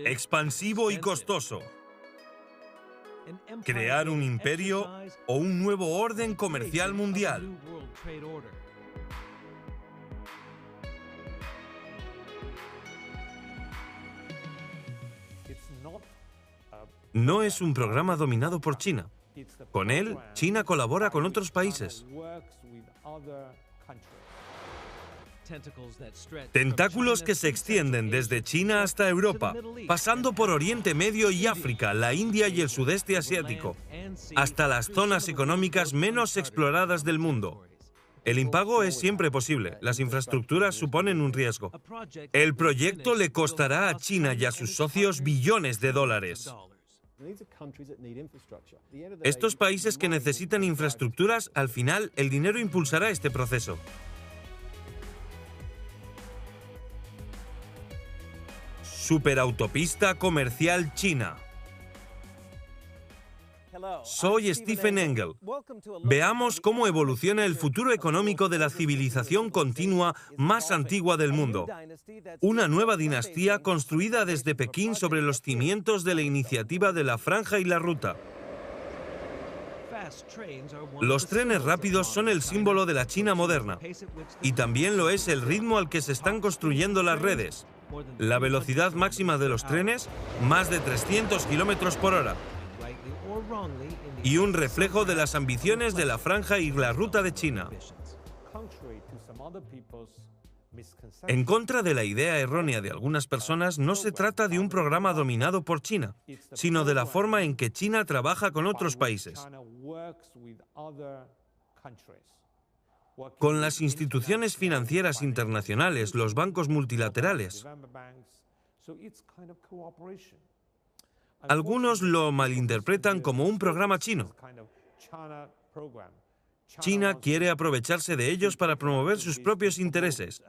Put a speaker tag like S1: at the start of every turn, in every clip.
S1: expansivo y costoso. Crear un imperio o un nuevo orden comercial mundial. No es un programa dominado por China. Con él, China colabora con otros países. Tentáculos que se extienden desde China hasta Europa, pasando por Oriente Medio y África, la India y el sudeste asiático, hasta las zonas económicas menos exploradas del mundo. El impago es siempre posible. Las infraestructuras suponen un riesgo. El proyecto le costará a China y a sus socios billones de dólares. Estos países que necesitan infraestructuras, al final, el dinero impulsará este proceso. Superautopista comercial China. Soy Stephen Engel. Veamos cómo evoluciona el futuro económico de la civilización continua más antigua del mundo. Una nueva dinastía construida desde Pekín sobre los cimientos de la iniciativa de la Franja y la Ruta. Los trenes rápidos son el símbolo de la China moderna. Y también lo es el ritmo al que se están construyendo las redes. La velocidad máxima de los trenes, más de 300 kilómetros por hora. Y un reflejo de las ambiciones de la Franja y la Ruta de China. En contra de la idea errónea de algunas personas, no se trata de un programa dominado por China, sino de la forma en que China trabaja con otros países. Con las instituciones financieras internacionales, los bancos multilaterales. Algunos lo malinterpretan como un programa chino. China quiere aprovecharse de ellos para promover sus propios intereses.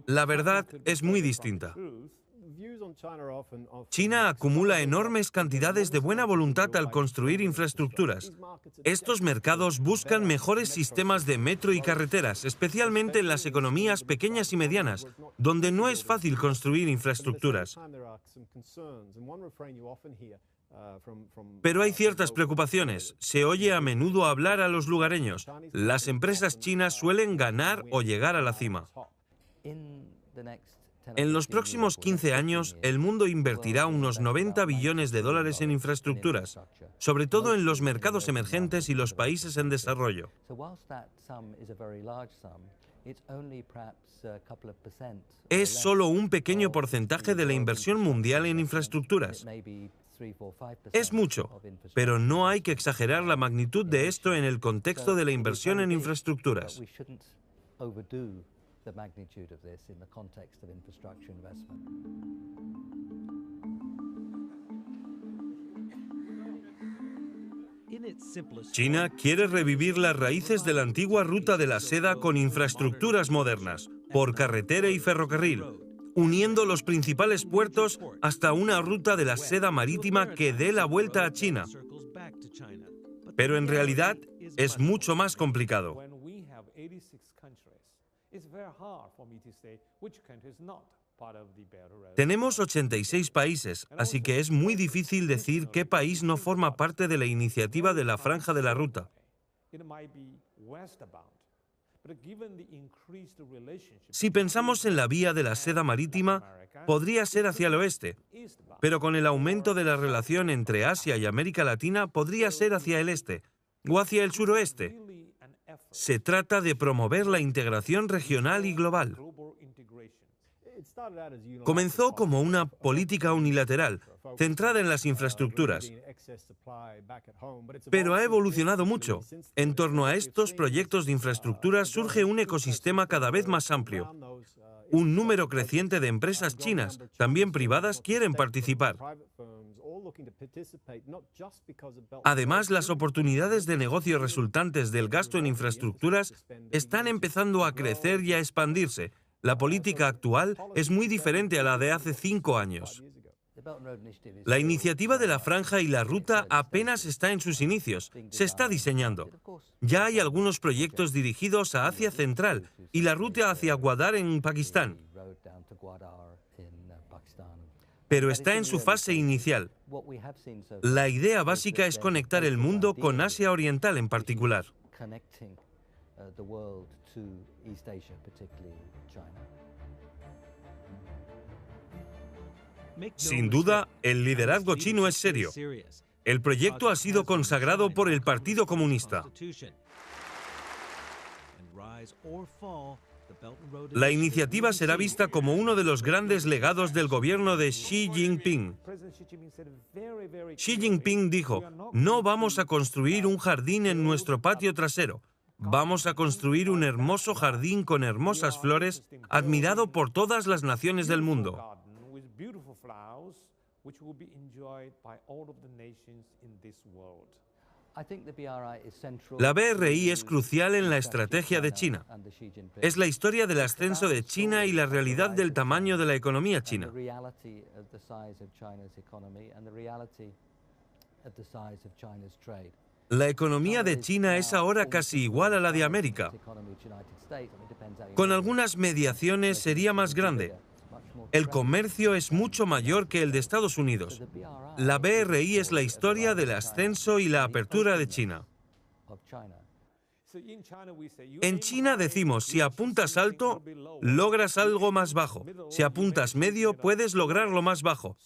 S1: La verdad es muy distinta. China acumula enormes cantidades de buena voluntad al construir infraestructuras. Estos mercados buscan mejores sistemas de metro y carreteras, especialmente en las economías pequeñas y medianas, donde no es fácil construir infraestructuras. Pero hay ciertas preocupaciones. Se oye a menudo hablar a los lugareños. Las empresas chinas suelen ganar o llegar a la cima. En los próximos 15 años, el mundo invertirá unos 90 billones de dólares en infraestructuras, sobre todo en los mercados emergentes y los países en desarrollo. Es solo un pequeño porcentaje de la inversión mundial en infraestructuras. Es mucho, pero no hay que exagerar la magnitud de esto en el contexto de la inversión en infraestructuras. China quiere revivir las raíces de la antigua ruta de la seda con infraestructuras modernas, por carretera y ferrocarril, uniendo los principales puertos hasta una ruta de la seda marítima que dé la vuelta a China. Pero en realidad es mucho más complicado. Tenemos 86 países, así que es muy difícil decir qué país no forma parte de la iniciativa de la Franja de la Ruta. Si pensamos en la vía de la seda marítima, podría ser hacia el oeste, pero con el aumento de la relación entre Asia y América Latina podría ser hacia el este o hacia el suroeste. Se trata de promover la integración regional y global. Comenzó como una política unilateral, centrada en las infraestructuras, pero ha evolucionado mucho. En torno a estos proyectos de infraestructuras surge un ecosistema cada vez más amplio. Un número creciente de empresas chinas, también privadas, quieren participar. Además, las oportunidades de negocio resultantes del gasto en infraestructuras están empezando a crecer y a expandirse. La política actual es muy diferente a la de hace 5 años. La iniciativa de la Franja y la Ruta apenas está en sus inicios, se está diseñando. Ya hay algunos proyectos dirigidos a Asia Central y la ruta hacia Gwadar en Pakistán. Pero está en su fase inicial. La idea básica es conectar el mundo con Asia Oriental en particular. Sin duda, el liderazgo chino es serio. El proyecto ha sido consagrado por el Partido Comunista. La iniciativa será vista como uno de los grandes legados del gobierno de Xi Jinping. Xi Jinping dijo: "No vamos a construir un jardín en nuestro patio trasero. Vamos a construir un hermoso jardín con hermosas flores, admirado por todas las naciones del mundo". La BRI es crucial en la estrategia de China. Es la historia del ascenso de China y la realidad del tamaño de la economía china. La economía de China es ahora casi igual a la de América. Con algunas mediaciones sería más grande. El comercio es mucho mayor que el de Estados Unidos. La BRI es la historia del ascenso y la apertura de China. En China decimos: si apuntas alto, logras algo más bajo. Si apuntas medio, puedes lograr lo más bajo.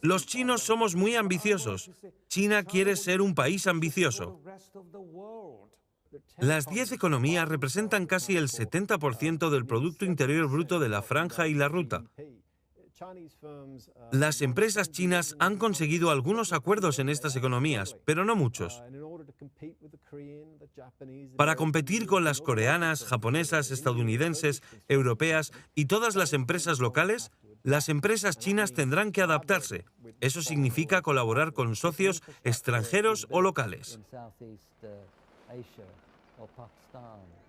S1: Los chinos somos muy ambiciosos. China quiere ser un país ambicioso. Las 10 economías representan casi el 70% del Producto Interior Bruto de la Franja y la Ruta. Las empresas chinas han conseguido algunos acuerdos en estas economías, pero no muchos. Para competir con las coreanas, japonesas, estadounidenses, europeas y todas las empresas locales, las empresas chinas tendrán que adaptarse. Eso significa colaborar con socios extranjeros o locales.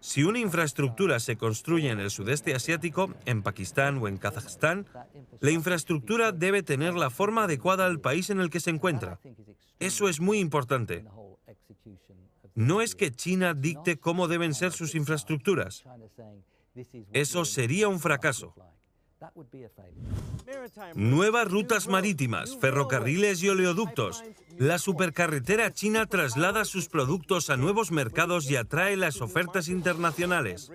S1: Si una infraestructura se construye en el sudeste asiático, en Pakistán o en Kazajstán, la infraestructura debe tener la forma adecuada al país en el que se encuentra. Eso es muy importante. No es que China dicte cómo deben ser sus infraestructuras. Eso sería un fracaso. Nuevas rutas marítimas, ferrocarriles y oleoductos. La supercarretera china traslada sus productos a nuevos mercados y atrae las ofertas internacionales.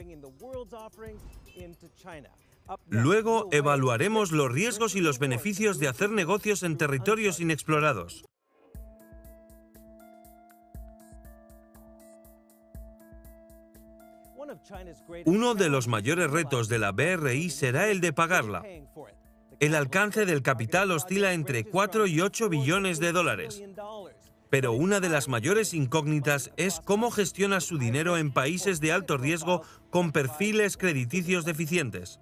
S1: Luego evaluaremos los riesgos y los beneficios de hacer negocios en territorios inexplorados. Uno de los mayores retos de la BRI será el de pagarla. El alcance del capital oscila entre 4 y 8 billones de dólares. Pero una de las mayores incógnitas es cómo gestiona su dinero en países de alto riesgo con perfiles crediticios deficientes.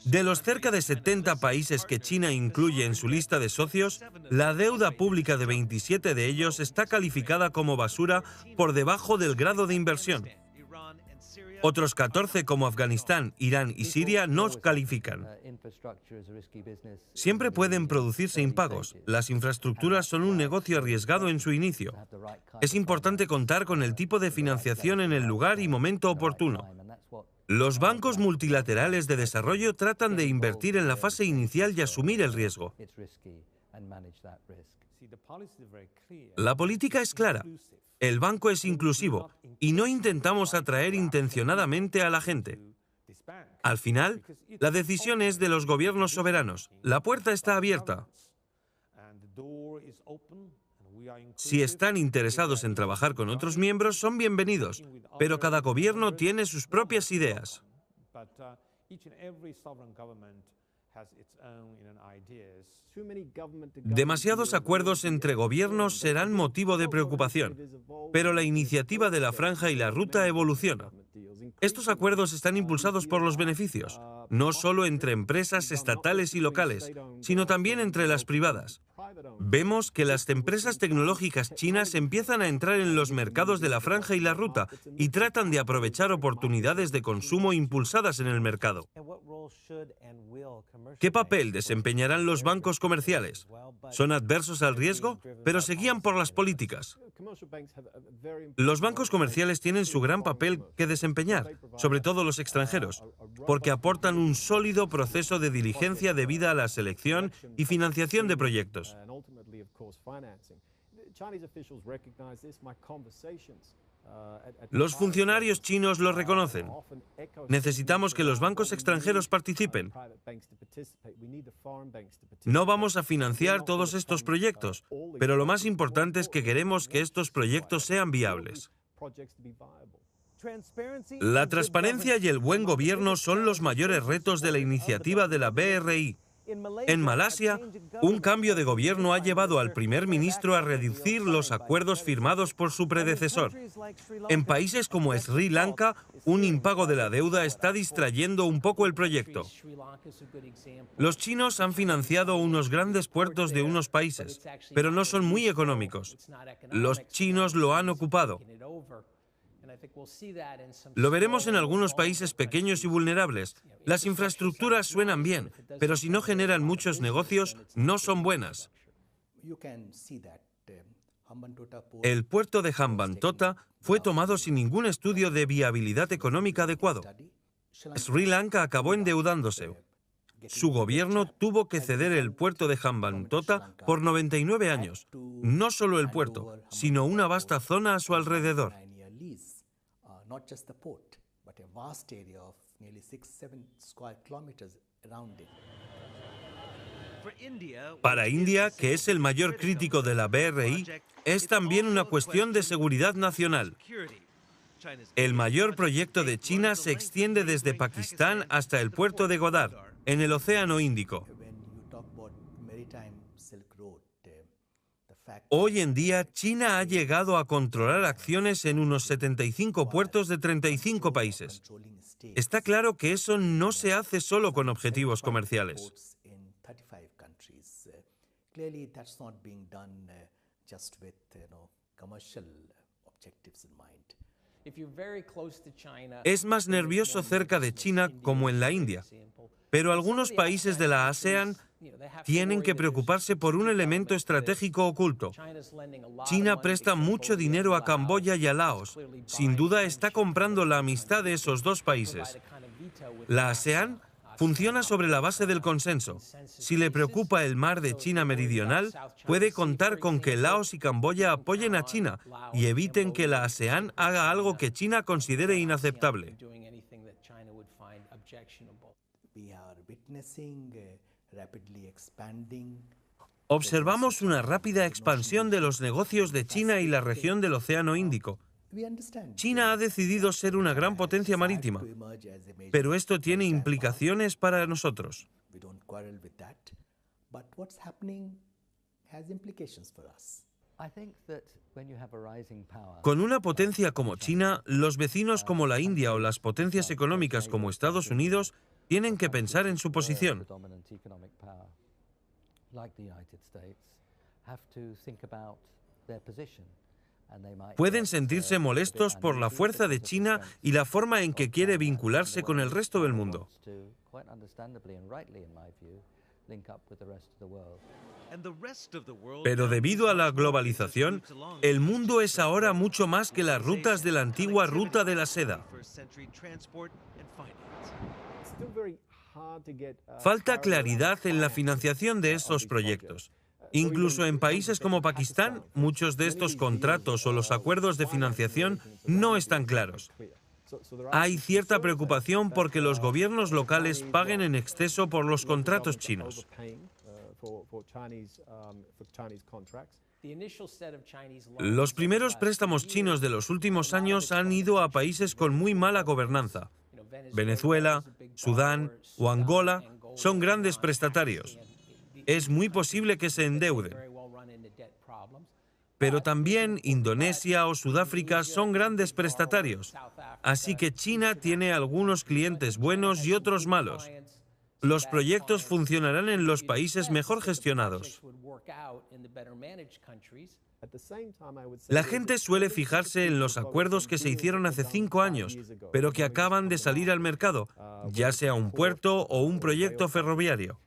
S1: De los cerca de 70 países que China incluye en su lista de socios, la deuda pública de 27 de ellos está calificada como basura por debajo del grado de inversión. Otros 14, como Afganistán, Irán y Siria, no califican. Siempre pueden producirse impagos. Las infraestructuras son un negocio arriesgado en su inicio. Es importante contar con el tipo de financiación en el lugar y momento oportuno. Los bancos multilaterales de desarrollo tratan de invertir en la fase inicial y asumir el riesgo. La política es clara. El banco es inclusivo y no intentamos atraer intencionadamente a la gente. Al final, la decisión es de los gobiernos soberanos. La puerta está abierta. Si están interesados en trabajar con otros miembros, son bienvenidos, pero cada gobierno tiene sus propias ideas. Demasiados acuerdos entre gobiernos serán motivo de preocupación, pero la iniciativa de la Franja y la Ruta evoluciona. Estos acuerdos están impulsados por los beneficios, no solo entre empresas estatales y locales, sino también entre las privadas. Vemos que las empresas tecnológicas chinas empiezan a entrar en los mercados de la franja y la ruta y tratan de aprovechar oportunidades de consumo impulsadas en el mercado. ¿Qué papel desempeñarán los bancos comerciales? Son adversos al riesgo, pero se guían por las políticas. Los bancos comerciales tienen su gran papel que desempeñar, sobre todo los extranjeros, porque aportan un sólido proceso de diligencia debida a la selección y financiación de proyectos. Los funcionarios chinos lo reconocen. Necesitamos que los bancos extranjeros participen. No vamos a financiar todos estos proyectos, pero lo más importante es que queremos que estos proyectos sean viables. La transparencia y el buen gobierno son los mayores retos de la iniciativa de la BRI. En Malasia, un cambio de gobierno ha llevado al primer ministro a reducir los acuerdos firmados por su predecesor. En países como Sri Lanka, un impago de la deuda está distrayendo un poco el proyecto. Los chinos han financiado unos grandes puertos de unos países, pero no son muy económicos. Los chinos lo han ocupado. Lo veremos en algunos países pequeños y vulnerables. Las infraestructuras suenan bien, pero si no generan muchos negocios, no son buenas. El puerto de Hambantota fue tomado sin ningún estudio de viabilidad económica adecuado. Sri Lanka acabó endeudándose. Su gobierno tuvo que ceder el puerto de Hambantota por 99 años. No solo el puerto, sino una vasta zona a su alrededor.
S2: Not just the port, but a vast area of nearly 6-7 square kilometers around it.
S1: Para India, que es el mayor crítico de la BRI, es también una cuestión de seguridad nacional. El mayor proyecto de China se extiende desde Pakistán hasta el puerto de Godar, en el Océano Índico. Hoy en día, China ha llegado a controlar acciones en unos 75 puertos de 35 países. Está claro que eso no se hace solo con objetivos comerciales. Es más nervioso cerca de China como en la India, pero algunos países de la ASEAN tienen que preocuparse por un elemento estratégico oculto. China presta mucho dinero a Camboya y a Laos. Sin duda está comprando la amistad de esos dos países. La ASEAN funciona sobre la base del consenso. Si le preocupa el mar de China Meridional, puede contar con que Laos y Camboya apoyen a China y eviten que la ASEAN haga algo que China considere inaceptable. Observamos una rápida expansión de los negocios de China y la región del Océano Índico. China ha decidido ser una gran potencia marítima, pero esto tiene implicaciones para nosotros. Con una potencia como China, los vecinos como la India o las potencias económicas como Estados Unidos tienen que pensar en su posición. Pueden sentirse molestos por la fuerza de China y la forma en que quiere vincularse con el resto del mundo. Pero debido a la globalización, el mundo es ahora mucho más que las rutas de la antigua ruta de la seda. Falta claridad en la financiación de estos proyectos. Incluso en países como Pakistán, muchos de estos contratos o los acuerdos de financiación no están claros. Hay cierta preocupación porque los gobiernos locales paguen en exceso por los contratos chinos. Los primeros préstamos chinos de los últimos años han ido a países con muy mala gobernanza. Venezuela, Sudán o Angola son grandes prestatarios. Es muy posible que se endeuden. Pero también Indonesia o Sudáfrica son grandes prestatarios. Así que China tiene algunos clientes buenos y otros malos. Los proyectos funcionarán en los países mejor gestionados. La gente suele fijarse en los acuerdos que se hicieron hace 5 años, pero que acaban de salir al mercado, ya sea un puerto o un proyecto ferroviario.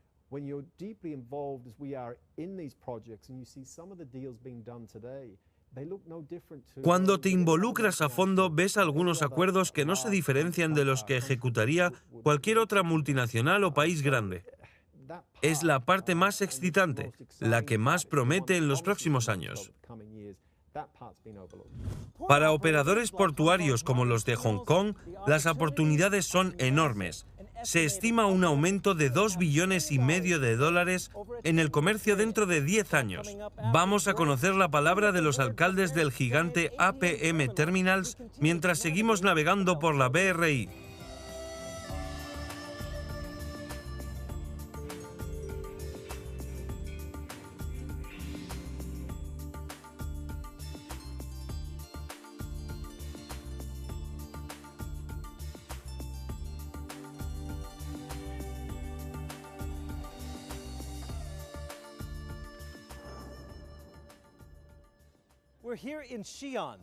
S1: Cuando te involucras a fondo, ves algunos acuerdos que no se diferencian de los que ejecutaría cualquier otra multinacional o país grande. Es la parte más excitante, la que más promete en los próximos años. Para operadores portuarios como los de Hong Kong, las oportunidades son enormes. Se estima un aumento de $2,5 billones en el comercio dentro de 10 años. Vamos a conocer la palabra de los alcaldes del gigante APM Terminals mientras seguimos navegando por la BRI.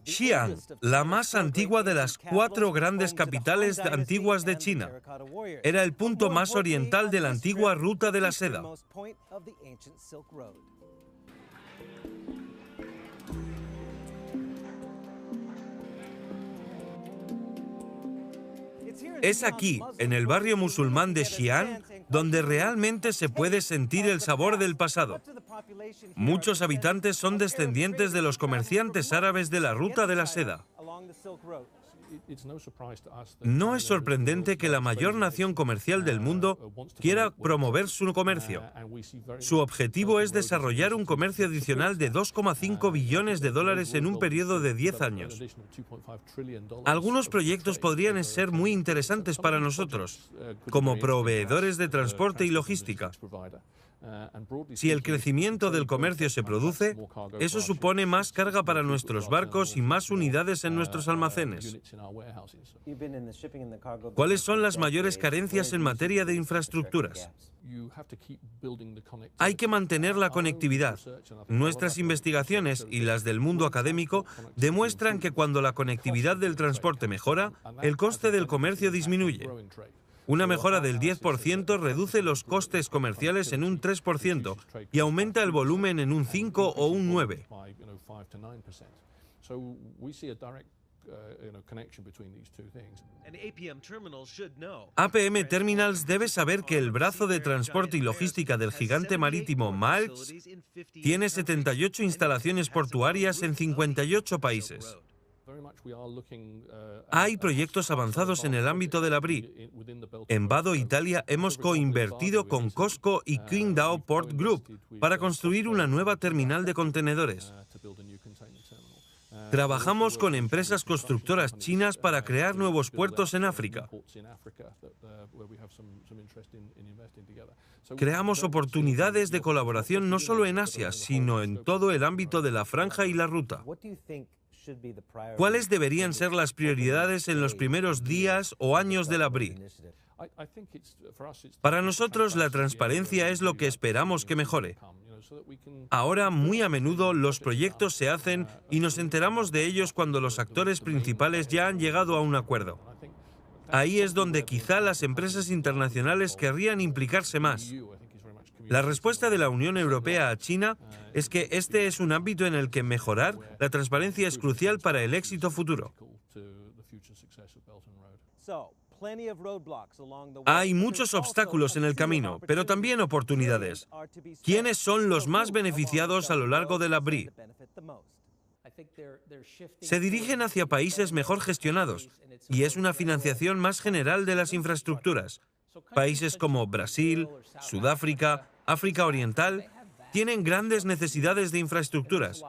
S1: Xi'an, la más antigua de las 4 grandes capitales antiguas de China, era el punto más oriental de la antigua Ruta de la Seda. Es aquí, en el barrio musulmán de Xi'an, donde realmente se puede sentir el sabor del pasado. Muchos habitantes son descendientes de los comerciantes árabes de la Ruta de la Seda. No es sorprendente que la mayor nación comercial del mundo quiera promover su comercio. Su objetivo es desarrollar un comercio adicional de $2,5 billones en un periodo de 10 años. Algunos proyectos podrían ser muy interesantes para nosotros, como proveedores de transporte y logística. Si el crecimiento del comercio se produce, eso supone más carga para nuestros barcos y más unidades en nuestros almacenes. ¿Cuáles son las mayores carencias en materia de infraestructuras? Hay que mantener la conectividad. Nuestras investigaciones y las del mundo académico demuestran que cuando la conectividad del transporte mejora, el coste del comercio disminuye. Una mejora del 10% reduce los costes comerciales en un 3% y aumenta el volumen en un 5 o un 9%. APM Terminals debe saber que el brazo de transporte y logística del gigante marítimo Maersk tiene 78 instalaciones portuarias en 58 países. Hay proyectos avanzados en el ámbito de la BRI. En Vado, Italia, hemos coinvertido con COSCO y Qingdao Port Group para construir una nueva terminal de contenedores. Trabajamos con empresas constructoras chinas para crear nuevos puertos en África. Creamos oportunidades de colaboración no solo en Asia, sino en todo el ámbito de la franja y la ruta. ¿Cuáles deberían ser las prioridades en los primeros días o años de la BRI? Para nosotros, la transparencia es lo que esperamos que mejore. Ahora, muy a menudo, los proyectos se hacen y nos enteramos de ellos cuando los actores principales ya han llegado a un acuerdo. Ahí es donde quizá las empresas internacionales querrían implicarse más. La respuesta de la Unión Europea a China es que este es un ámbito en el que mejorar la transparencia es crucial para el éxito futuro. Hay muchos obstáculos en el camino, pero también oportunidades. ¿Quiénes son los más beneficiados a lo largo de la BRI? Se dirigen hacia países mejor gestionados y es una financiación más general de las infraestructuras. Países como Brasil, Sudáfrica, África Oriental tienen grandes necesidades de infraestructuras.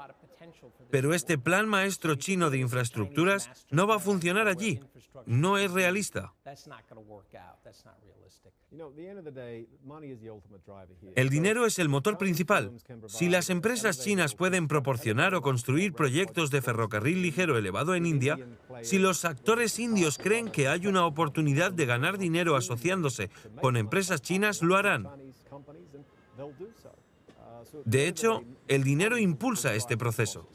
S1: Pero este plan maestro chino de infraestructuras no va a funcionar allí. No es realista. El dinero es el motor principal. Si las empresas chinas pueden proporcionar o construir proyectos de ferrocarril ligero elevado en India, si los actores indios creen que hay una oportunidad de ganar dinero asociándose con empresas chinas, lo harán. De hecho, el dinero impulsa este proceso.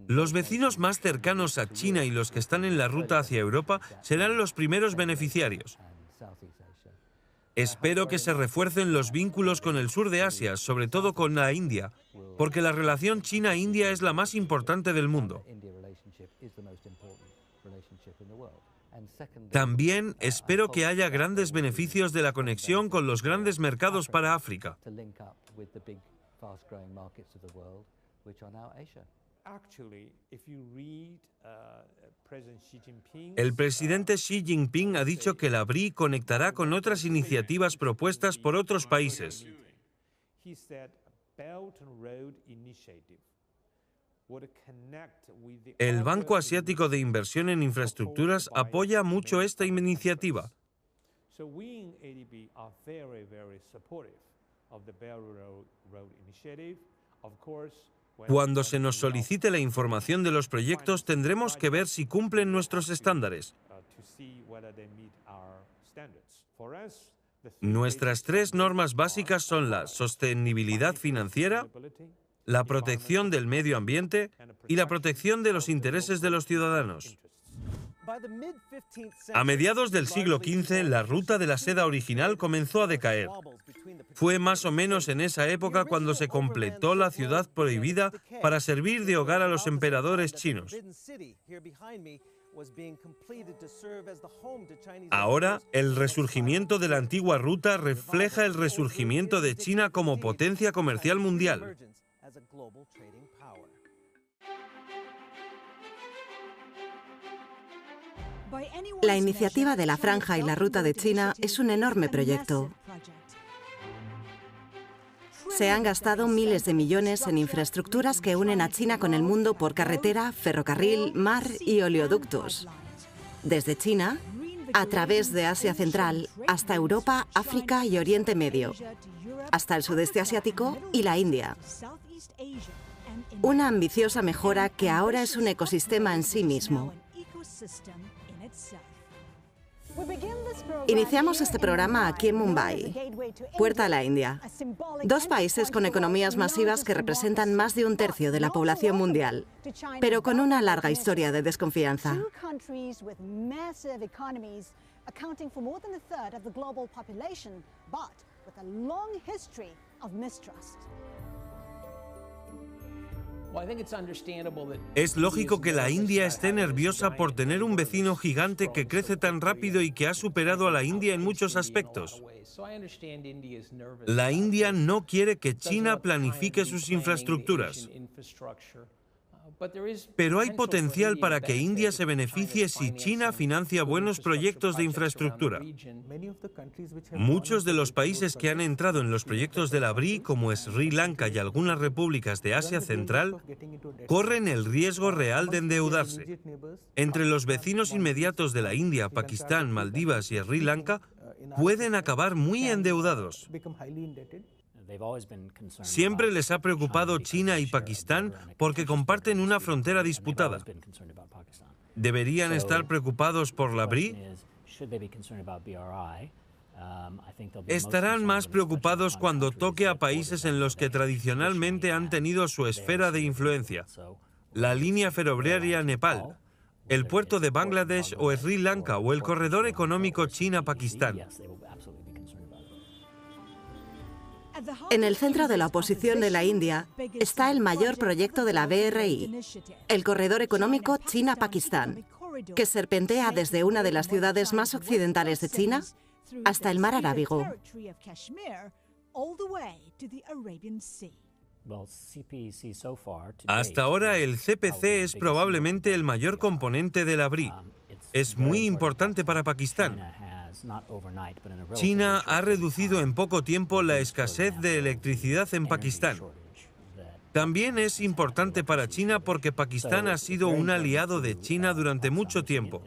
S1: Los vecinos más cercanos a China y los que están en la ruta hacia Europa serán los primeros beneficiarios. Espero que se refuercen los vínculos con el sur de Asia, sobre todo con la India, porque la relación China-India es la más importante del mundo. También espero que haya grandes beneficios de la conexión con los grandes mercados para África. El presidente Xi Jinping ha dicho que la BRI conectará con otras iniciativas propuestas por otros países. El Banco Asiático de Inversión en Infraestructuras apoya mucho esta iniciativa. Cuando se nos solicite la información de los proyectos, tendremos que ver si cumplen nuestros estándares. Nuestras tres normas básicas son la sostenibilidad financiera, la protección del medio ambiente y la protección de los intereses de los ciudadanos. A mediados del siglo XV, la ruta de la seda original comenzó a decaer. Fue más o menos en esa época cuando se completó la ciudad prohibida para servir de hogar a los emperadores chinos. Ahora, el resurgimiento de la antigua ruta refleja el resurgimiento de China como potencia comercial mundial.
S3: La iniciativa de la Franja y la Ruta de China es un enorme proyecto. Se han gastado miles de millones en infraestructuras que unen a China con el mundo por carretera, ferrocarril, mar y oleoductos. Desde China, a través de Asia Central, hasta Europa, África y Oriente Medio, hasta el sudeste asiático y la India. Una ambiciosa mejora que ahora es un ecosistema en sí mismo. Iniciamos este programa aquí en Mumbai, puerta a la India. Dos países con economías masivas que representan más de un tercio de la población mundial, pero con una larga historia de desconfianza.
S1: Es lógico que la India esté nerviosa por tener un vecino gigante que crece tan rápido y que ha superado a la India en muchos aspectos. La India no quiere que China planifique sus infraestructuras. Pero hay potencial para que India se beneficie si China financia buenos proyectos de infraestructura. Muchos de los países que han entrado en los proyectos de la BRI, como Sri Lanka y algunas repúblicas de Asia Central, corren el riesgo real de endeudarse. Entre los vecinos inmediatos de la India, Pakistán, Maldivas y Sri Lanka, pueden acabar muy endeudados. Siempre les ha preocupado China y Pakistán porque comparten una frontera disputada. ¿Deberían estar preocupados por la BRI? Estarán más preocupados cuando toque a países en los que tradicionalmente han tenido su esfera de influencia. La línea ferroviaria Nepal, el puerto de Bangladesh o Sri Lanka o el corredor económico China-Pakistán.
S3: En el centro de la oposición de la India está el mayor proyecto de la BRI, el corredor económico China-Pakistán, que serpentea desde una de las ciudades más occidentales de China hasta el mar Arábigo.
S1: Hasta ahora el CPC es probablemente el mayor componente de la BRI. Es muy importante para Pakistán. China ha reducido en poco tiempo la escasez de electricidad en Pakistán. También es importante para China porque Pakistán ha sido un aliado de China durante mucho tiempo.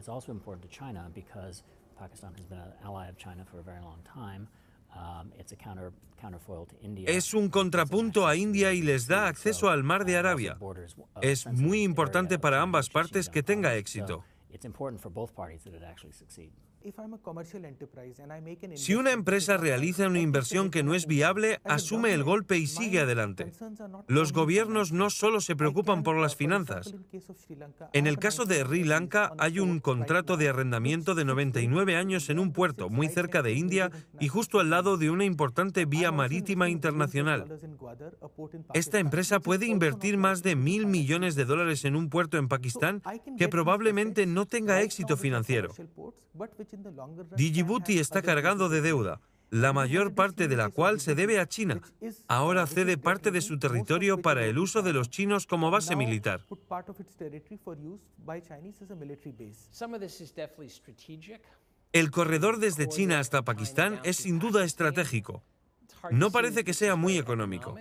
S1: Es un contrapunto a India y les da acceso al Mar de Arabia. Es muy importante para ambas partes que tenga éxito. Si una empresa realiza una inversión que no es viable, asume el golpe y sigue adelante. Los gobiernos no solo se preocupan por las finanzas. En el caso de Sri Lanka, hay un contrato de arrendamiento de 99 años en un puerto muy cerca de India y justo al lado de una importante vía marítima internacional. Esta empresa puede invertir más de $1.000 millones en un puerto en Pakistán que probablemente no tenga éxito financiero. Djibouti está cargado de deuda, la mayor parte de la cual se debe a China. Ahora cede parte de su territorio para el uso de los chinos como base militar. El corredor desde China hasta Pakistán es sin duda estratégico. No parece que sea muy económico.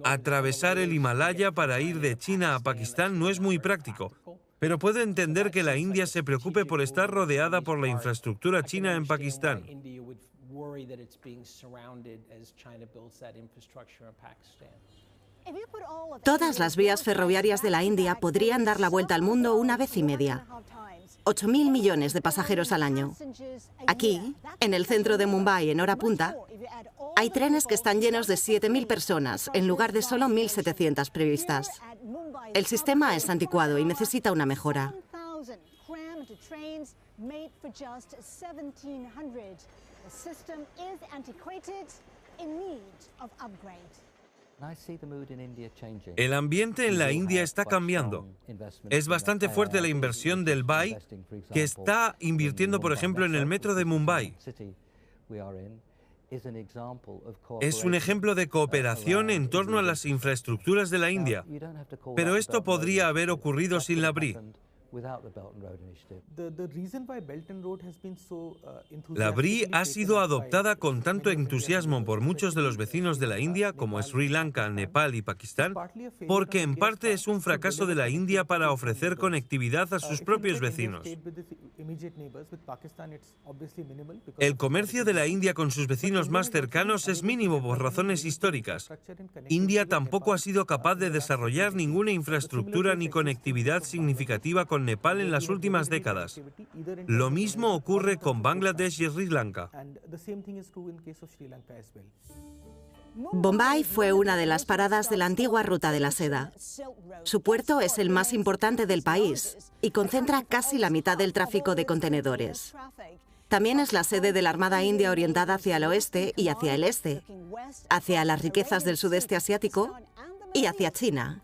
S1: Atravesar el Himalaya para ir de China a Pakistán no es muy práctico, pero puedo entender que la India se preocupe por estar rodeada por la infraestructura china en Pakistán.
S3: Todas las vías ferroviarias de la India podrían dar la vuelta al mundo una vez y media. 8.000 millones de pasajeros al año. Aquí, en el centro de Mumbai, en hora punta, hay trenes que están llenos de 7.000 personas, en lugar de solo 1.700 previstas. El sistema es anticuado y necesita una mejora.
S1: El ambiente en la India está cambiando. Es bastante fuerte la inversión del BEI, que está invirtiendo, por ejemplo, en el metro de Mumbai. Es un ejemplo de cooperación en torno a las infraestructuras de la India, pero esto podría haber ocurrido sin la BRI. La BRI ha sido adoptada con tanto entusiasmo por muchos de los vecinos de la India, como Sri Lanka, Nepal y Pakistán, porque en parte es un fracaso de la India para ofrecer conectividad a sus propios vecinos. El comercio de la India con sus vecinos más cercanos es mínimo por razones históricas. India tampoco ha sido capaz de desarrollar ninguna infraestructura ni conectividad significativa con Nepal en las últimas décadas. Lo mismo ocurre con Bangladesh y Sri Lanka.
S3: Bombay fue una de las paradas de la antigua Ruta de la Seda. Su puerto es el más importante del país y concentra casi la mitad del tráfico de contenedores. También es la sede de la Armada India orientada hacia el oeste y hacia el este, hacia las riquezas del sudeste asiático y hacia China.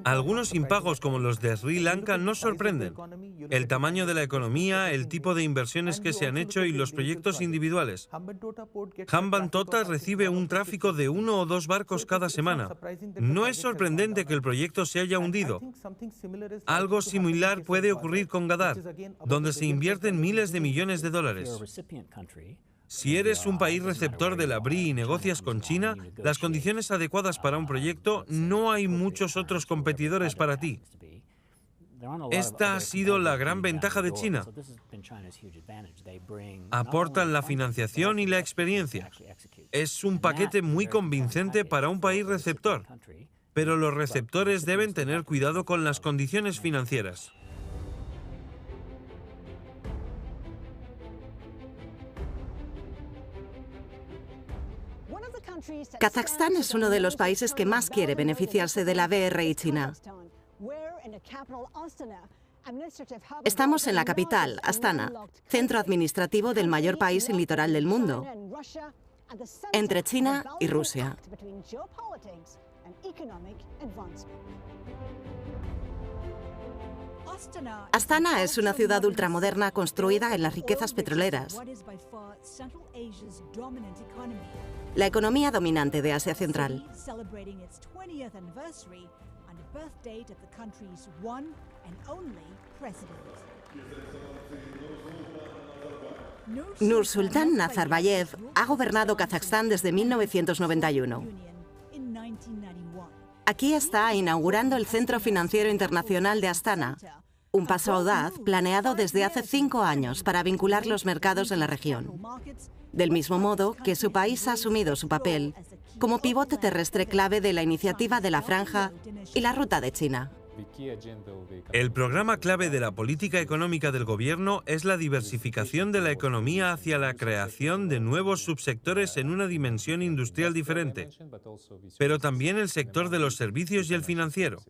S1: Algunos impagos como los de Sri Lanka nos sorprenden. El tamaño de la economía, el tipo de inversiones que se han hecho y los proyectos individuales. Hambantota recibe un tráfico de 1 o 2 barcos cada semana. No es sorprendente que el proyecto se haya hundido. Algo similar puede ocurrir con Gadar, donde se invierten miles de millones de dólares. Si eres un país receptor de la BRI y negocias con China, las condiciones adecuadas para un proyecto, no hay muchos otros competidores para ti. Esta ha sido la gran ventaja de China. Aportan la financiación y la experiencia. Es un paquete muy convincente para un país receptor, pero los receptores deben tener cuidado con las condiciones financieras.
S3: Kazajstán es uno de los países que más quiere beneficiarse de la BRI China. Estamos en la capital, Astana, centro administrativo del mayor país sin litoral del mundo, entre China y Rusia. Astana es una ciudad ultramoderna construida en las riquezas petroleras. La economía dominante de Asia Central. Nursultán Nazarbayev ha gobernado Kazajstán desde 1991. Aquí está inaugurando el Centro Financiero Internacional de Astana, un paso audaz planeado desde hace 5 años para vincular los mercados en la región. Del mismo modo que su país ha asumido su papel como pivote terrestre clave de la iniciativa de la Franja y la Ruta de China.
S1: El programa clave de la política económica del gobierno es la diversificación de la economía hacia la creación de nuevos subsectores en una dimensión industrial diferente, pero también el sector de los servicios y el financiero.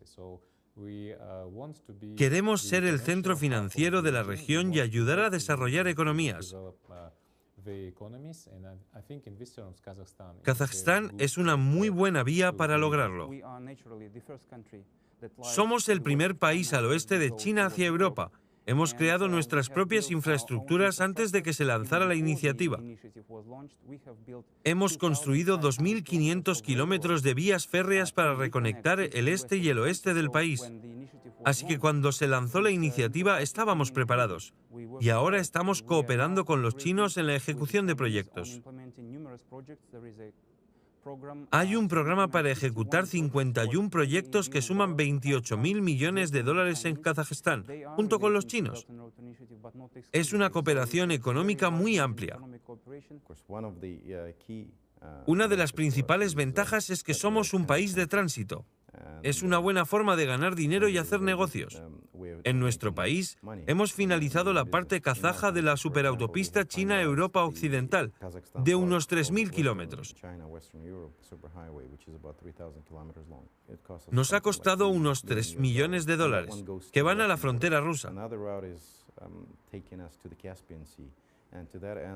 S1: Queremos ser el centro financiero de la región y ayudar a desarrollar economías. Kazajstán es una muy buena vía para lograrlo. Somos el primer país al oeste de China hacia Europa. Hemos creado nuestras propias infraestructuras antes de que se lanzara la iniciativa. Hemos construido 2.500 kilómetros de vías férreas para reconectar el este y el oeste del país. Así que cuando se lanzó la iniciativa estábamos preparados. Y ahora estamos cooperando con los chinos en la ejecución de proyectos. Hay un programa para ejecutar 51 proyectos que suman 28.000 millones de dólares en Kazajstán, junto con los chinos. Es una cooperación económica muy amplia. Una de las principales ventajas es que somos un país de tránsito. Es una buena forma de ganar dinero y hacer negocios. En nuestro país, hemos finalizado la parte kazaja de la superautopista China-Europa Occidental, de unos 3.000 kilómetros. Nos ha costado unos 3 millones de dólares, que van a la frontera rusa.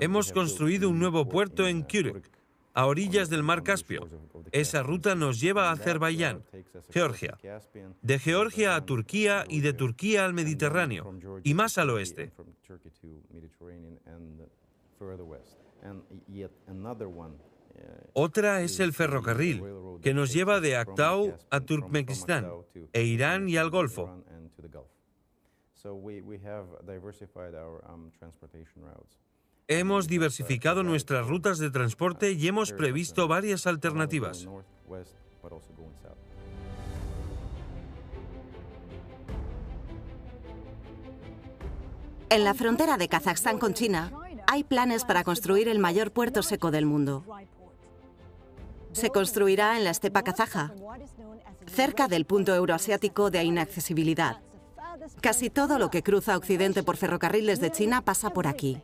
S1: Hemos construido un nuevo puerto en Kürük, a orillas del mar Caspio. Esa ruta nos lleva a Azerbaiyán, Georgia, de Georgia a Turquía y de Turquía al Mediterráneo, y más al oeste. Otra es el ferrocarril, que nos lleva de Aktau a Turkmenistán, e Irán y al Golfo. Hemos diversificado nuestras rutas de transporte y hemos previsto varias alternativas.
S3: En la frontera de Kazajstán con China, hay planes para construir el mayor puerto seco del mundo. Se construirá en la estepa kazaja, cerca del punto euroasiático de inaccesibilidad. Casi todo lo que cruza Occidente por ferrocarril desde China pasa por aquí.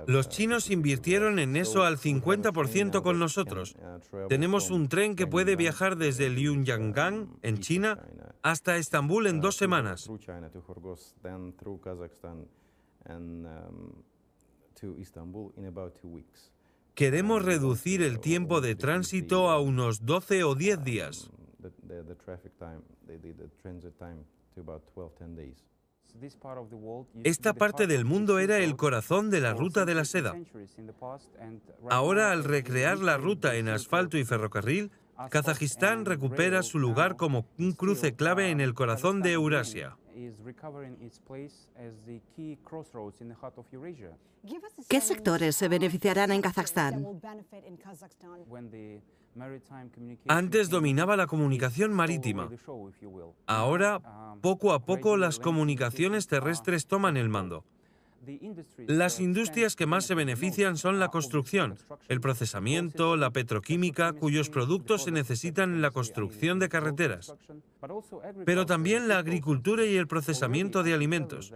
S1: Los chinos invirtieron en eso al 50% con nosotros. Tenemos un tren que puede viajar desde Liujiang, en China, hasta Estambul en 2 semanas. Queremos reducir el tiempo de tránsito a unos 12 o 10 días. Esta parte del mundo era el corazón de la ruta de la seda. Ahora, al recrear la ruta en asfalto y ferrocarril, Kazajistán recupera su lugar como un cruce clave en el corazón de Eurasia.
S3: ¿Qué sectores se beneficiarán en Kazajstán?
S1: Antes dominaba la comunicación marítima. Ahora, poco a poco, las comunicaciones terrestres toman el mando. Las industrias que más se benefician son la construcción, el procesamiento, la petroquímica, cuyos productos se necesitan en la construcción de carreteras, pero también la agricultura y el procesamiento de alimentos.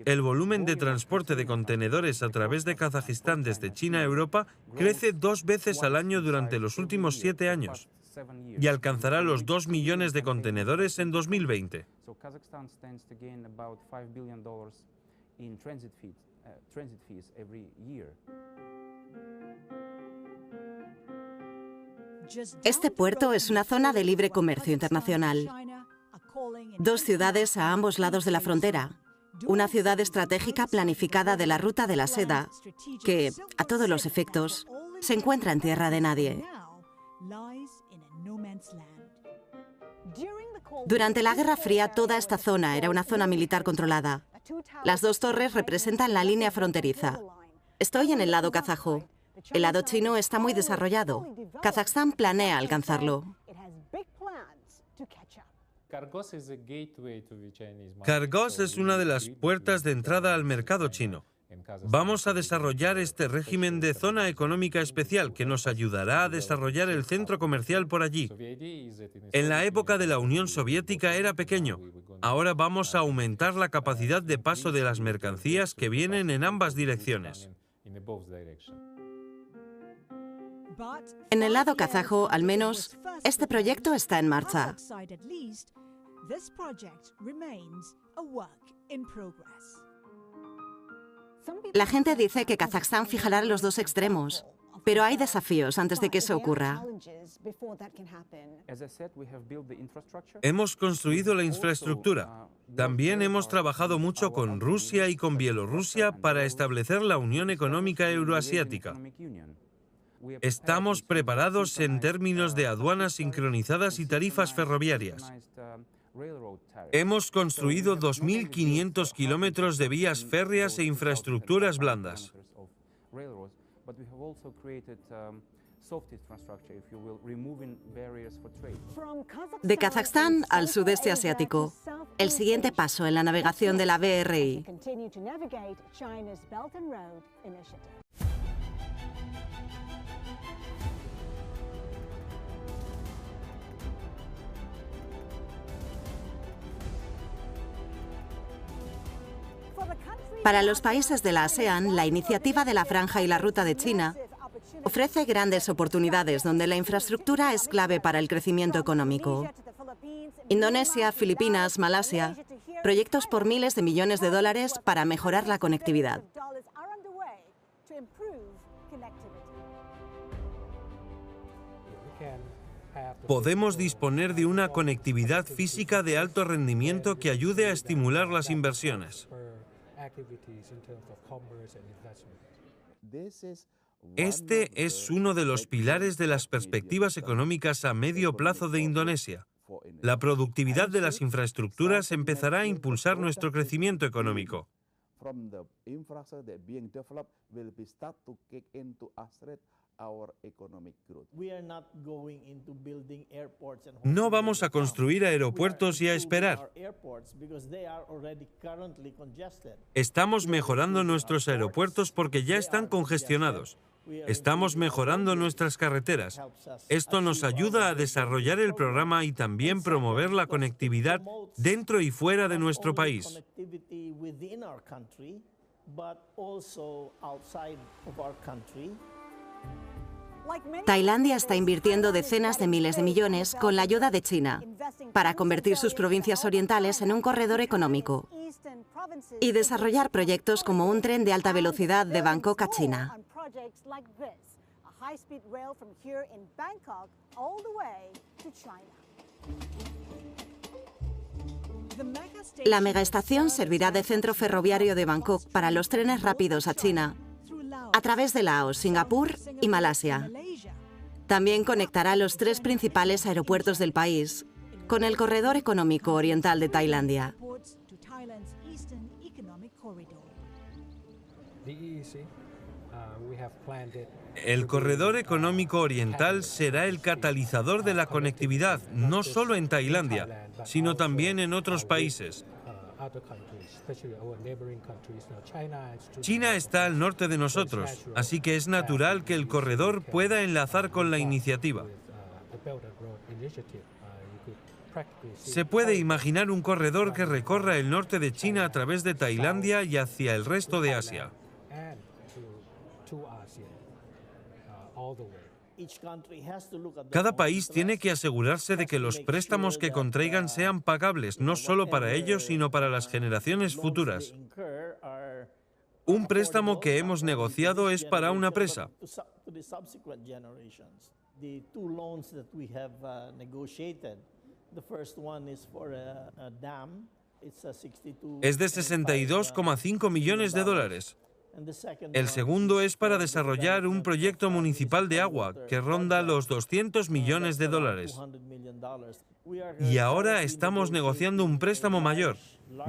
S1: El volumen de transporte de contenedores a través de Kazajistán desde China a Europa crece 2 veces al año durante los últimos 7 años y alcanzará los 2 millones de contenedores en 2020.
S3: Este puerto es una zona de libre comercio internacional. 2 ciudades a ambos lados de la frontera. Una ciudad estratégica planificada de la ruta de la seda, que, a todos los efectos, se encuentra en tierra de nadie. Durante la Guerra Fría, toda esta zona era una zona militar controlada. Las 2 torres representan la línea fronteriza. Estoy en el lado kazajo. El lado chino está muy desarrollado. Kazajstán planea alcanzarlo.
S1: Khargós es una de las puertas de entrada al mercado chino. Vamos a desarrollar este régimen de zona económica especial que nos ayudará a desarrollar el centro comercial por allí. En la época de la Unión Soviética era pequeño. Ahora vamos a aumentar la capacidad de paso de las mercancías que vienen en ambas direcciones.
S3: En el lado kazajo, al menos, este proyecto está en marcha. La gente dice que Kazajstán fijará los 2 extremos, pero hay desafíos antes de que eso ocurra.
S1: Hemos construido la infraestructura. También hemos trabajado mucho con Rusia y con Bielorrusia para establecer la Unión Económica Euroasiática. Estamos preparados en términos de aduanas sincronizadas y tarifas ferroviarias. Hemos construido 2.500 kilómetros de vías férreas e infraestructuras blandas.
S3: De Kazajstán al sudeste asiático, el siguiente paso en la navegación de la BRI. Para los países de la ASEAN, la iniciativa de la Franja y la Ruta de China ofrece grandes oportunidades donde la infraestructura es clave para el crecimiento económico. Indonesia, Filipinas, Malasia, proyectos por miles de millones de dólares para mejorar la conectividad.
S1: Podemos disponer de una conectividad física de alto rendimiento que ayude a estimular las inversiones. Este es uno de los pilares de las perspectivas económicas a medio plazo de Indonesia. La productividad de las infraestructuras empezará a impulsar nuestro crecimiento económico. No vamos a construir aeropuertos y a esperar. Estamos mejorando nuestros aeropuertos porque ya están congestionados. Estamos mejorando nuestras carreteras. Esto nos ayuda a desarrollar el programa y también promover la conectividad dentro y fuera de nuestro país.
S3: Tailandia está invirtiendo decenas de miles de millones con la ayuda de China para convertir sus provincias orientales en un corredor económico y desarrollar proyectos como un tren de alta velocidad de Bangkok a China. La megaestación servirá de centro ferroviario de Bangkok para los trenes rápidos a China, a través de Laos, Singapur y Malasia. También conectará los 3 principales aeropuertos del país con el corredor económico oriental de Tailandia.
S1: El corredor económico oriental será el catalizador de la conectividad, no solo en Tailandia, sino también en otros países. China está al norte de nosotros, así que es natural que el corredor pueda enlazar con la iniciativa. Se puede imaginar un corredor que recorra el norte de China a través de Tailandia y hacia el resto de Asia. Cada país tiene que asegurarse de que los préstamos que contraigan sean pagables, no solo para ellos, sino para las generaciones futuras. Un préstamo que hemos negociado es para una presa. Es de 62,5 millones de dólares. El segundo es para desarrollar un proyecto municipal de agua que ronda los 200 millones de dólares. Y ahora estamos negociando un préstamo mayor,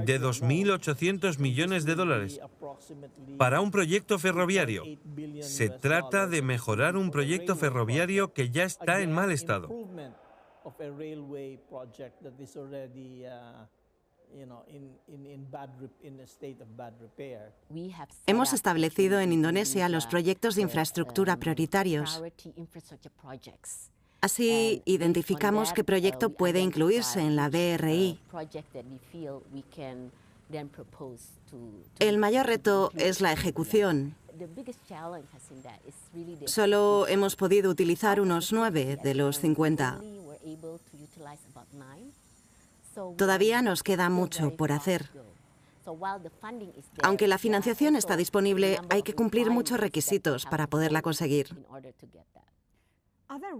S1: de 2.800 millones de dólares, para un proyecto ferroviario. Se trata de mejorar un proyecto ferroviario que ya está en mal estado.
S3: Hemos establecido en Indonesia los proyectos de infraestructura prioritarios. Así, identificamos qué proyecto puede incluirse en la BRI. El mayor reto es la ejecución. Solo hemos podido utilizar unos 9 de los 50. Todavía nos queda mucho por hacer. Aunque la financiación está disponible, hay que cumplir muchos requisitos para poderla conseguir.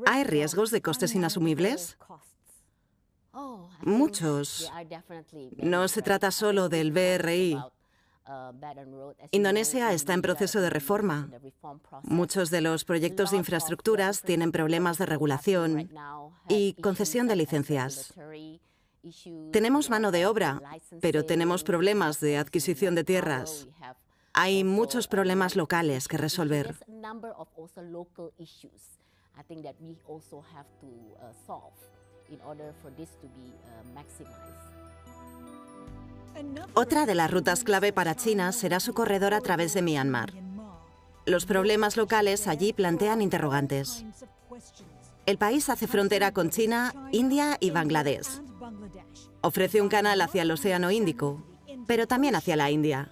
S3: ¿Hay riesgos de costes inasumibles? Muchos. No se trata solo del BRI. Indonesia está en proceso de reforma. Muchos de los proyectos de infraestructuras tienen problemas de regulación y concesión de licencias. Tenemos mano de obra, pero tenemos problemas de adquisición de tierras. Hay muchos problemas locales que resolver. Otra de las rutas clave para China será su corredor a través de Myanmar. Los problemas locales allí plantean interrogantes. El país hace frontera con China, India y Bangladesh. Ofrece un canal hacia el Océano Índico, pero también hacia la India.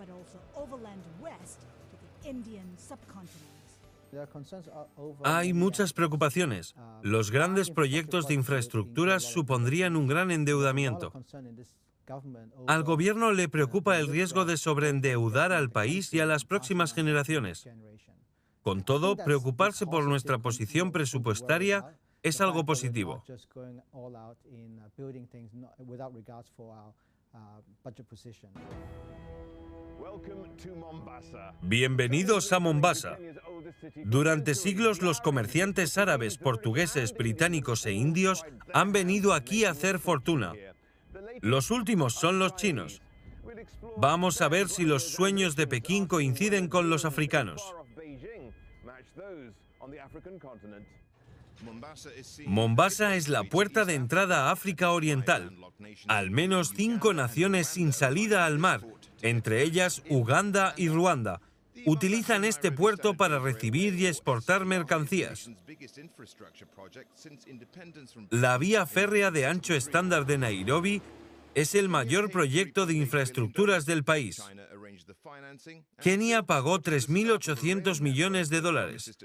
S1: Hay muchas preocupaciones. Los grandes proyectos de infraestructuras supondrían un gran endeudamiento. Al gobierno le preocupa el riesgo de sobreendeudar al país y a las próximas generaciones. Con todo, preocuparse por nuestra posición presupuestaria es algo positivo. Bienvenidos a Mombasa. Durante siglos los comerciantes árabes, portugueses, británicos e indios han venido aquí a hacer fortuna. Los últimos son los chinos. Vamos a ver si los sueños de Pekín coinciden con los africanos. Mombasa es la puerta de entrada a África Oriental. Al menos 5 naciones sin salida al mar, entre ellas Uganda y Ruanda, utilizan este puerto para recibir y exportar mercancías. La vía férrea de ancho estándar de Nairobi es el mayor proyecto de infraestructuras del país. Kenia pagó 3.800 millones de dólares.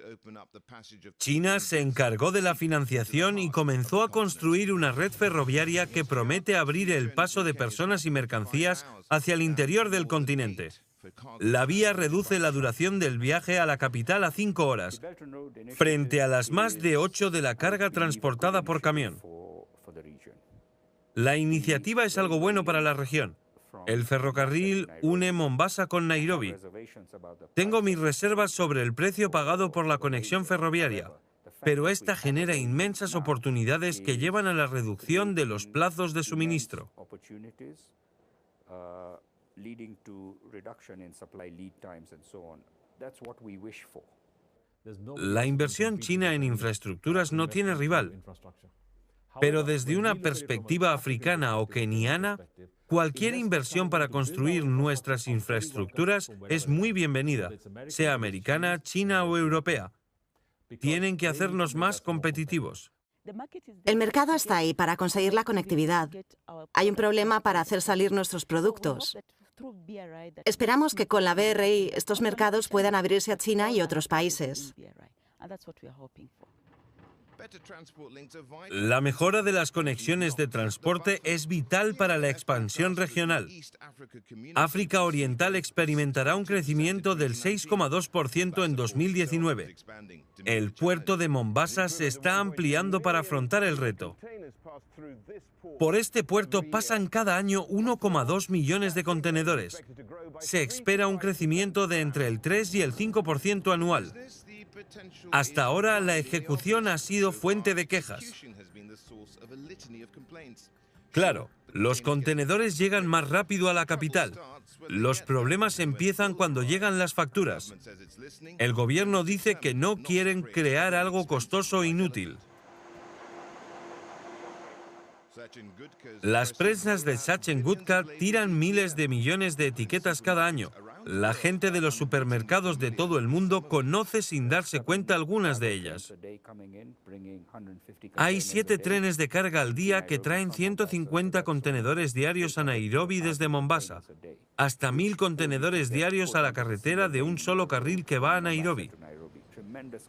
S1: China se encargó de la financiación y comenzó a construir una red ferroviaria que promete abrir el paso de personas y mercancías hacia el interior del continente. La vía reduce la duración del viaje a la capital a 5 horas, frente a las más de 8 de la carga transportada por camión. La iniciativa es algo bueno para la región. El ferrocarril une Mombasa con Nairobi. Tengo mis reservas sobre el precio pagado por la conexión ferroviaria, pero esta genera inmensas oportunidades que llevan a la reducción de los plazos de suministro. La inversión china en infraestructuras no tiene rival, pero desde una perspectiva africana o keniana, cualquier inversión para construir nuestras infraestructuras es muy bienvenida, sea americana, china o europea. Tienen que hacernos más competitivos.
S3: El mercado está ahí para conseguir la conectividad. Hay un problema para hacer salir nuestros productos. Esperamos que con la BRI estos mercados puedan abrirse a China y otros países.
S1: La mejora de las conexiones de transporte es vital para la expansión regional. África Oriental experimentará un crecimiento del 6,2% en 2019. El puerto de Mombasa se está ampliando para afrontar el reto. Por este puerto pasan cada año 1,2 millones de contenedores. Se espera un crecimiento de entre el 3 y el 5% anual. Hasta ahora, la ejecución ha sido fuente de quejas. Claro, los contenedores llegan más rápido a la capital. Los problemas empiezan cuando llegan las facturas. El gobierno dice que no quieren crear algo costoso e inútil. Las presas de Sachin Gutkar tiran miles de millones de etiquetas cada año. La gente de los supermercados de todo el mundo conoce sin darse cuenta algunas de ellas. Hay 7 trenes de carga al día que traen 150 contenedores diarios a Nairobi desde Mombasa, hasta 1000 contenedores diarios a la carretera de un solo carril que va a Nairobi.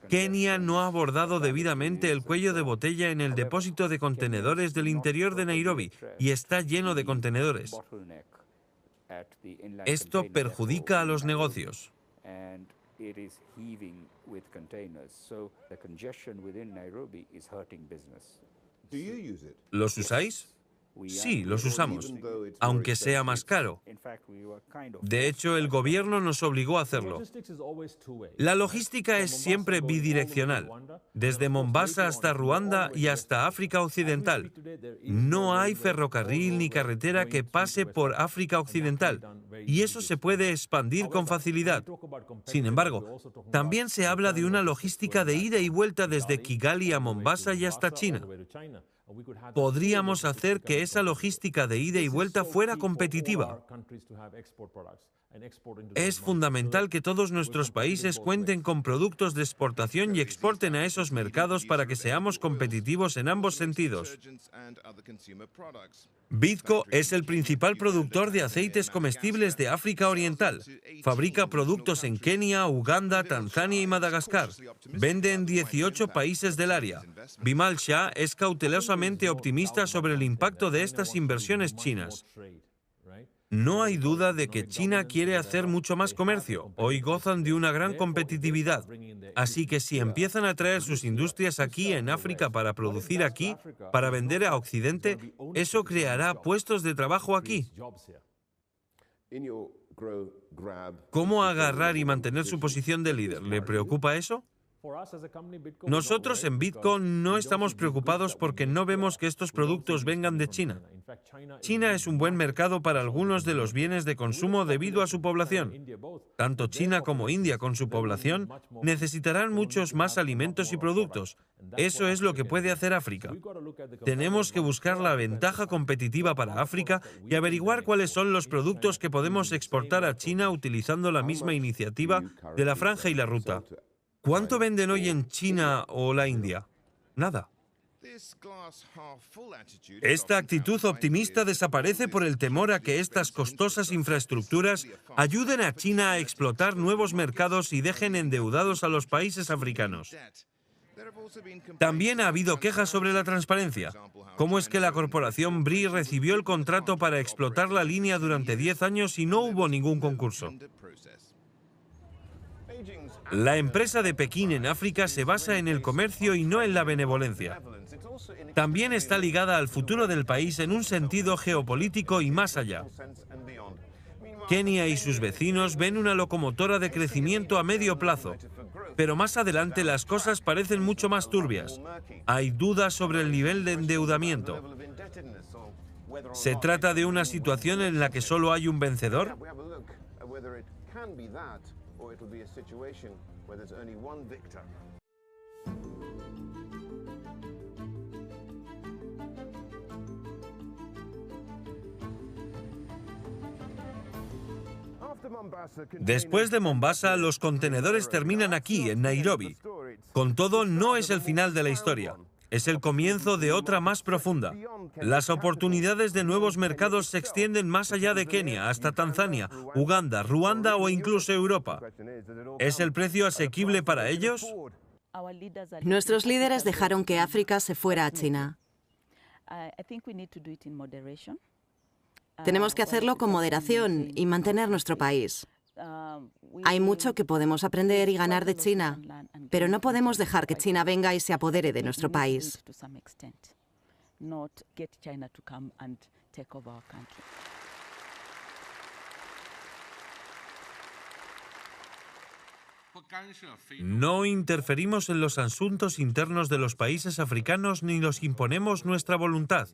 S1: Kenia no ha abordado debidamente el cuello de botella en el depósito de contenedores del interior de Nairobi y está lleno de contenedores. Esto perjudica a los negocios. ¿Los usáis? Sí, los usamos, aunque sea más caro. De hecho, el gobierno nos obligó a hacerlo. La logística es siempre bidireccional, desde Mombasa hasta Ruanda y hasta África Occidental. No hay ferrocarril ni carretera que pase por África Occidental, y eso se puede expandir con facilidad. Sin embargo, también se habla de una logística de ida y vuelta desde Kigali a Mombasa y hasta China. Podríamos hacer que esa logística de ida y vuelta fuera competitiva. Es fundamental que todos nuestros países cuenten con productos de exportación y exporten a esos mercados para que seamos competitivos en ambos sentidos. Bidco es el principal productor de aceites comestibles de África Oriental. Fabrica productos en Kenia, Uganda, Tanzania y Madagascar. Vende en 18 países del área. Bimal Shah es cautelosamente optimista sobre el impacto de estas inversiones chinas. No hay duda de que China quiere hacer mucho más comercio. Hoy gozan de una gran competitividad. Así que si empiezan a traer sus industrias aquí en África para producir aquí, para vender a Occidente, eso creará puestos de trabajo aquí. ¿Cómo agarrar y mantener su posición de líder? ¿Le preocupa eso? Nosotros en Bidco no estamos preocupados porque no vemos que estos productos vengan de China. China es un buen mercado para algunos de los bienes de consumo debido a su población. Tanto China como India, con su población, necesitarán muchos más alimentos y productos. Eso es lo que puede hacer África. Tenemos que buscar la ventaja competitiva para África y averiguar cuáles son los productos que podemos exportar a China utilizando la misma iniciativa de la franja y la ruta. ¿Cuánto venden hoy en China o la India? Nada. Esta actitud optimista desaparece por el temor a que estas costosas infraestructuras ayuden a China a explotar nuevos mercados y dejen endeudados a los países africanos. También ha habido quejas sobre la transparencia. ¿Cómo es que la corporación BRI recibió el contrato para explotar la línea durante 10 años y no hubo ningún concurso? La empresa de Pekín en África se basa en el comercio y no en la benevolencia. También está ligada al futuro del país en un sentido geopolítico y más allá. Kenia y sus vecinos ven una locomotora de crecimiento a medio plazo, pero más adelante las cosas parecen mucho más turbias. Hay dudas sobre el nivel de endeudamiento. ¿Se trata de una situación en la que solo hay un vencedor? Después de Mombasa, los contenedores terminan aquí, en Nairobi. Con todo, no es el final de la historia. Es el comienzo de otra más profunda. Las oportunidades de nuevos mercados se extienden más allá de Kenia, hasta Tanzania, Uganda, Ruanda o incluso Europa. ¿Es el precio asequible para ellos?
S3: Nuestros líderes dejaron que África se fuera a China. Tenemos que hacerlo con moderación y mantener nuestro país. Hay mucho que podemos aprender y ganar de China, pero no podemos dejar que China venga y se apodere de nuestro país.
S1: No interferimos en los asuntos internos de los países africanos ni los imponemos nuestra voluntad.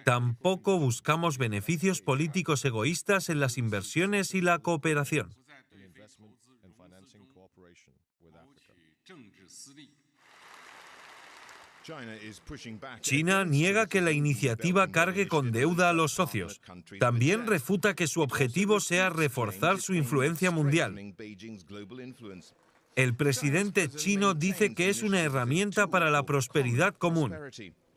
S1: Tampoco buscamos beneficios políticos egoístas en las inversiones y la cooperación. China niega que la iniciativa cargue con deuda a los socios. También refuta que su objetivo sea reforzar su influencia mundial. El presidente chino dice que es una herramienta para la prosperidad común.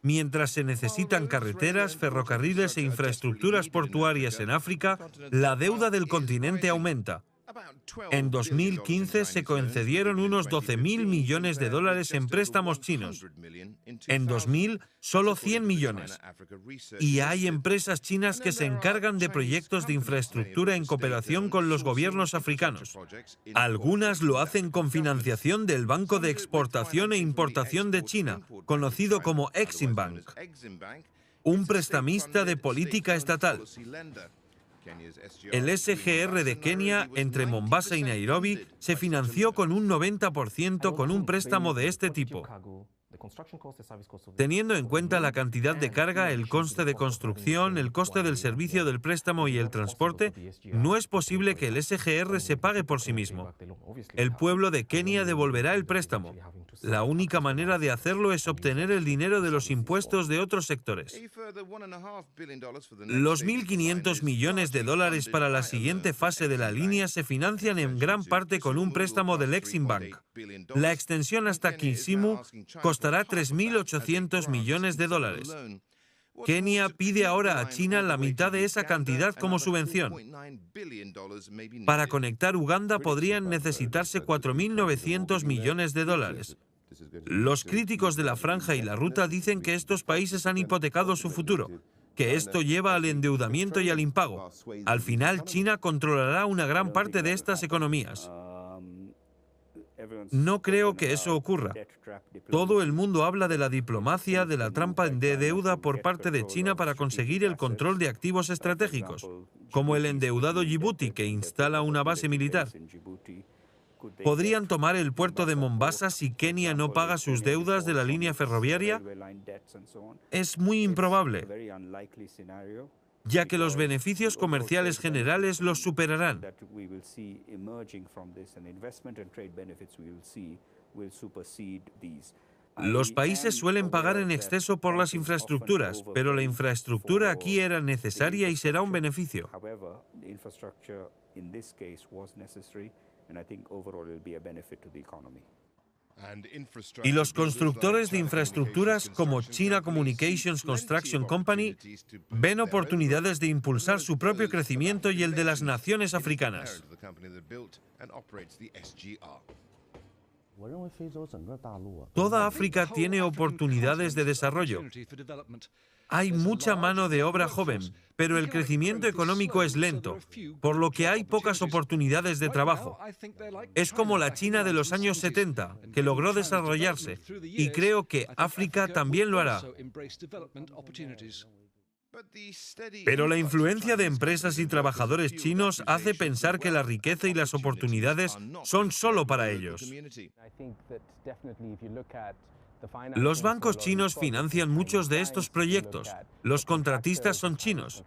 S1: Mientras se necesitan carreteras, ferrocarriles e infraestructuras portuarias en África, la deuda del continente aumenta. En 2015 se concedieron unos 12.000 millones de dólares en préstamos chinos. En 2000, solo 100 millones. Y hay empresas chinas que se encargan de proyectos de infraestructura en cooperación con los gobiernos africanos. Algunas lo hacen con financiación del Banco de Exportación e Importación de China, conocido como Exim Bank, un prestamista de política estatal. El SGR de Kenia, entre Mombasa y Nairobi, se financió con un 90% con un préstamo de este tipo. Teniendo en cuenta la cantidad de carga, el coste de construcción, el coste del servicio del préstamo y el transporte, no es posible que el SGR se pague por sí mismo. El pueblo de Kenia devolverá el préstamo. La única manera de hacerlo es obtener el dinero de los impuestos de otros sectores. Los 1.500 millones de dólares para la siguiente fase de la línea se financian en gran parte con un préstamo del Exim Bank. La extensión hasta Kisumu costará 3.800 millones de dólares. Kenia pide ahora a China la mitad de esa cantidad como subvención. Para conectar Uganda podrían necesitarse 4.900 millones de dólares. Los críticos de la franja y la ruta dicen que estos países han hipotecado su futuro, que esto lleva al endeudamiento y al impago. Al final, China controlará una gran parte de estas economías. No creo que eso ocurra. Todo el mundo habla de la diplomacia, de la trampa de deuda por parte de China para conseguir el control de activos estratégicos, como el endeudado Djibouti, que instala una base militar. ¿Podrían tomar el puerto de Mombasa si Kenia no paga sus deudas de la línea ferroviaria? Es muy improbable, ya que los beneficios comerciales generales los superarán. Los países suelen pagar en exceso por las infraestructuras, pero la infraestructura aquí era necesaria y será un beneficio. Y los constructores de infraestructuras como China Communications Construction Company ven oportunidades de impulsar su propio crecimiento y el de las naciones africanas. Toda África tiene oportunidades de desarrollo. Hay mucha mano de obra joven, pero el crecimiento económico es lento, por lo que hay pocas oportunidades de trabajo. Es como la China de los años 70, que logró desarrollarse, y creo que África también lo hará. Pero la influencia de empresas y trabajadores chinos hace pensar que la riqueza y las oportunidades son solo para ellos. Los bancos chinos financian muchos de estos proyectos. Los contratistas son chinos.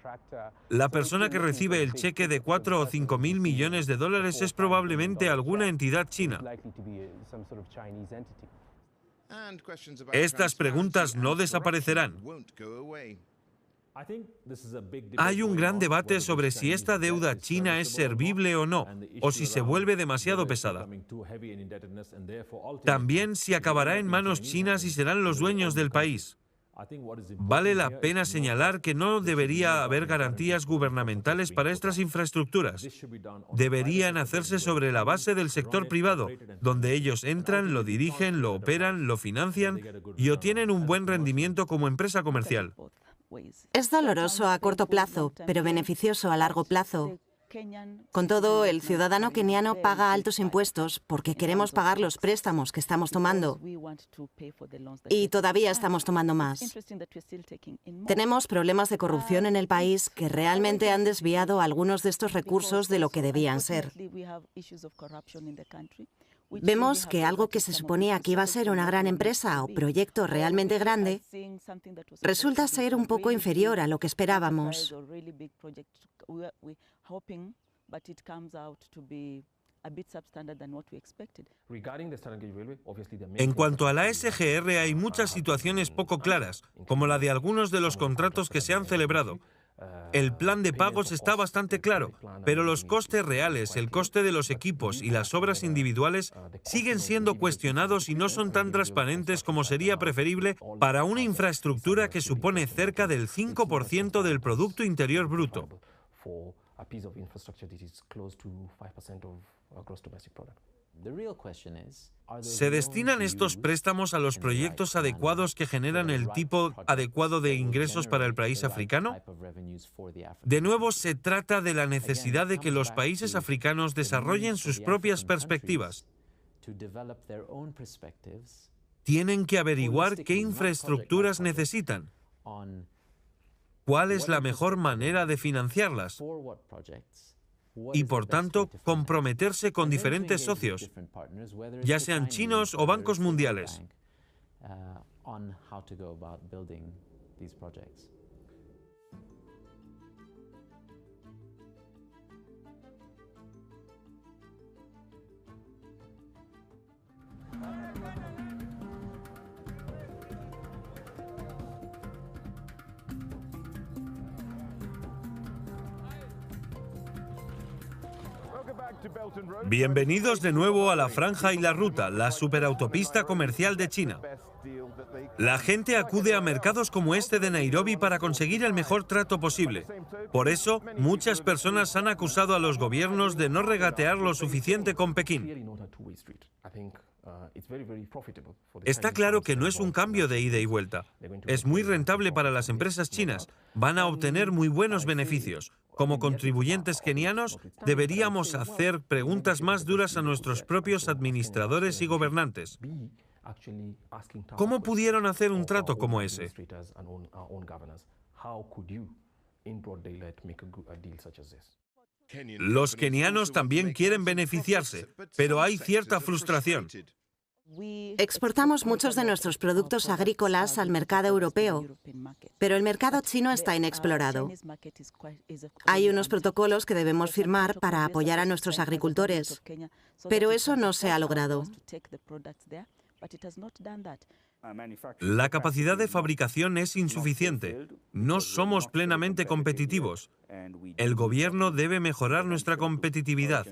S1: La persona que recibe el cheque de 4 o 5 mil millones de dólares es probablemente alguna entidad china. Estas preguntas no desaparecerán. Hay un gran debate sobre si esta deuda china es servible o no, o si se vuelve demasiado pesada. También si acabará en manos chinas y serán los dueños del país. Vale la pena señalar que no debería haber garantías gubernamentales para estas infraestructuras. Deberían hacerse sobre la base del sector privado, donde ellos entran, lo dirigen, lo operan, lo financian y obtienen un buen rendimiento como empresa comercial.
S3: Es doloroso a corto plazo, pero beneficioso a largo plazo. Con todo, el ciudadano keniano paga altos impuestos porque queremos pagar los préstamos que estamos tomando. Y todavía estamos tomando más. Tenemos problemas de corrupción en el país que realmente han desviado algunos de estos recursos de lo que debían ser. Vemos que algo que se suponía que iba a ser una gran empresa o proyecto realmente grande resulta ser un poco inferior a lo que esperábamos.
S1: En cuanto a la SGR, hay muchas situaciones poco claras, como la de algunos de los contratos que se han celebrado. El plan de pagos está bastante claro, pero los costes reales, el coste de los equipos y las obras individuales siguen siendo cuestionados y no son tan transparentes como sería preferible para una infraestructura que supone cerca del 5% del Producto Interior Bruto. ¿Se destinan estos préstamos a los proyectos adecuados que generan el tipo adecuado de ingresos para el país africano? De nuevo, se trata de la necesidad de que los países africanos desarrollen sus propias perspectivas. Tienen que averiguar qué infraestructuras necesitan, cuál es la mejor manera de financiarlas y, por tanto, comprometerse con diferentes socios, ya sean chinos o bancos mundiales. Bienvenidos de nuevo a la Franja y la Ruta, la superautopista comercial de China. La gente acude a mercados como este de Nairobi para conseguir el mejor trato posible. Por eso, muchas personas han acusado a los gobiernos de no regatear lo suficiente con Pekín. Está claro que no es un cambio de ida y vuelta. Es muy rentable para las empresas chinas. Van a obtener muy buenos beneficios. Como contribuyentes kenianos, deberíamos hacer preguntas más duras a nuestros propios administradores y gobernantes. ¿Cómo pudieron hacer un trato como ese? Los kenianos también quieren beneficiarse, pero hay cierta frustración.
S3: Exportamos muchos de nuestros productos agrícolas al mercado europeo, pero el mercado chino está inexplorado. Hay unos protocolos que debemos firmar para apoyar a nuestros agricultores, pero eso no se ha logrado.
S1: La capacidad de fabricación es insuficiente. No somos plenamente competitivos. El gobierno debe mejorar nuestra competitividad.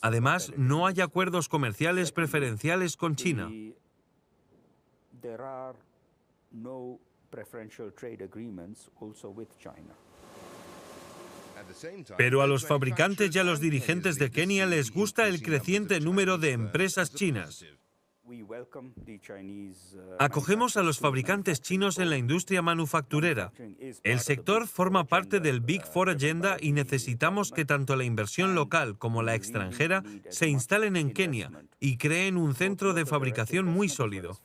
S1: Además, no hay acuerdos comerciales preferenciales con China. Pero a los fabricantes y a los dirigentes de Kenia les gusta el creciente número de empresas chinas. Acogemos a los fabricantes chinos en la industria manufacturera. El sector forma parte del Big Four Agenda y necesitamos que tanto la inversión local como la extranjera se instalen en Kenia y creen un centro de fabricación muy sólido.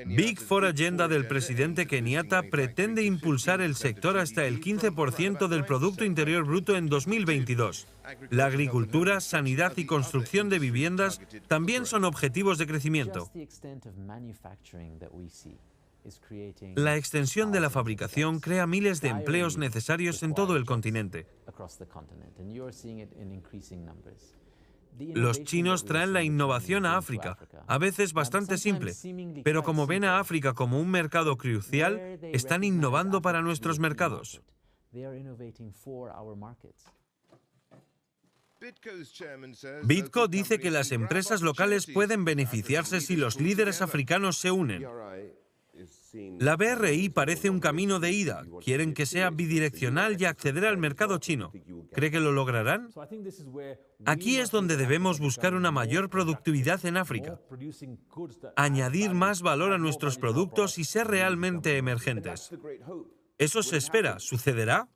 S1: Big Four Agenda del presidente Kenyatta pretende impulsar el sector hasta el 15% del Producto Interior Bruto en 2022. La agricultura, sanidad y construcción de viviendas también son objetivos de crecimiento. La extensión de la fabricación crea miles de empleos necesarios en todo el continente. Los chinos traen la innovación a África, a veces bastante simple, pero como ven a África como un mercado crucial, están innovando para nuestros mercados. BITCO dice que las empresas locales pueden beneficiarse si los líderes africanos se unen. La BRI parece un camino de ida. Quieren que sea bidireccional y acceder al mercado chino. ¿Cree que lo lograrán? Aquí es donde debemos buscar una mayor productividad en África, añadir más valor a nuestros productos y ser realmente emergentes. Eso se espera. ¿Sucederá?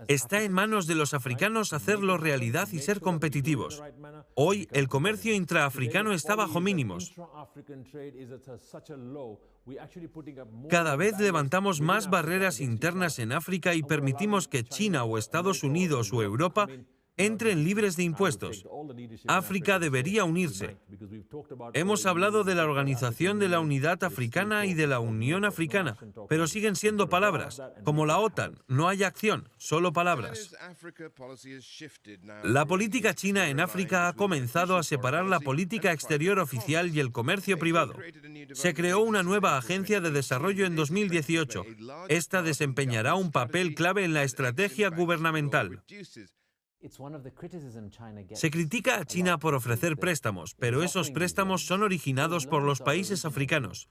S1: Está en manos de los africanos hacerlo realidad y ser competitivos. Hoy, el comercio intraafricano está bajo mínimos. Cada vez levantamos más barreras internas en África y permitimos que China o Estados Unidos o Europa entren libres de impuestos. África debería unirse. Hemos hablado de la Organización de la Unidad Africana y de la Unión Africana, pero siguen siendo palabras. Como la OTAN, no hay acción, solo palabras. La política china en África ha comenzado a separar la política exterior oficial y el comercio privado. Se creó una nueva agencia de desarrollo en 2018. Esta desempeñará un papel clave en la estrategia gubernamental. Se critica a China por ofrecer préstamos, pero esos préstamos son originados por los países africanos.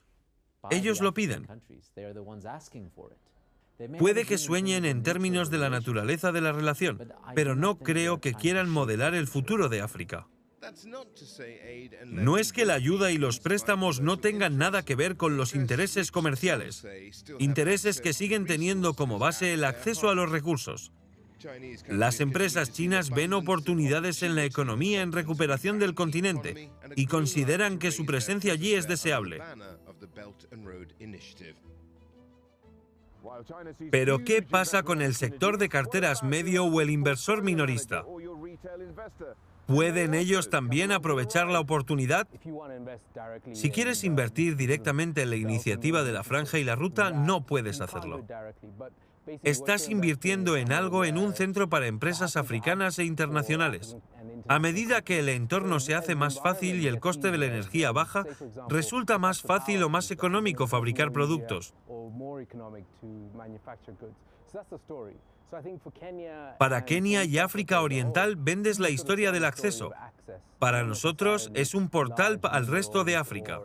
S1: Ellos lo piden. Puede que sueñen en términos de la naturaleza de la relación, pero no creo que quieran modelar el futuro de África. No es que la ayuda y los préstamos no tengan nada que ver con los intereses comerciales, intereses que siguen teniendo como base el acceso a los recursos. Las empresas chinas ven oportunidades en la economía en recuperación del continente y consideran que su presencia allí es deseable. Pero ¿qué pasa con el sector de carteras medio o el inversor minorista? ¿Pueden ellos también aprovechar la oportunidad? Si quieres invertir directamente en la iniciativa de la Franja y la Ruta, no puedes hacerlo. Estás invirtiendo en algo en un centro para empresas africanas e internacionales. A medida que el entorno se hace más fácil y el coste de la energía baja, resulta más fácil o más económico fabricar productos. Para Kenia y África Oriental vendes la historia del acceso. Para nosotros es un portal al resto de África.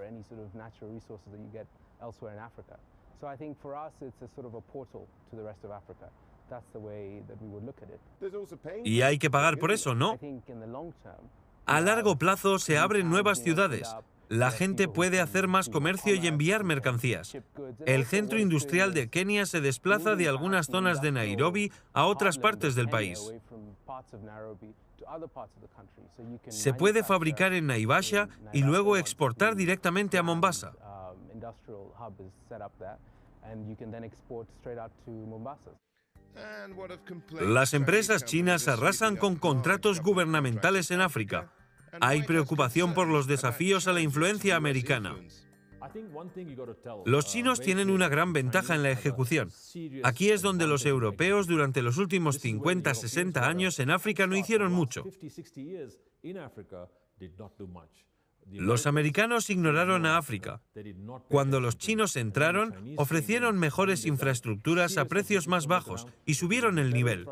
S1: Y hay que pagar por eso, ¿no? A largo plazo se abren nuevas ciudades. La gente puede hacer más comercio y enviar mercancías. El centro industrial de Kenia se desplaza de algunas zonas de Nairobi a otras partes del país. Se puede fabricar en Naivasha y luego exportar directamente a Mombasa. Las empresas chinas arrasan con contratos gubernamentales en África. Hay preocupación por los desafíos a la influencia americana. Los chinos tienen una gran ventaja en la ejecución. Aquí es donde los europeos durante los últimos 50-60 años en África no hicieron mucho. Los americanos ignoraron a África. Cuando los chinos entraron, ofrecieron mejores infraestructuras a precios más bajos y subieron el nivel.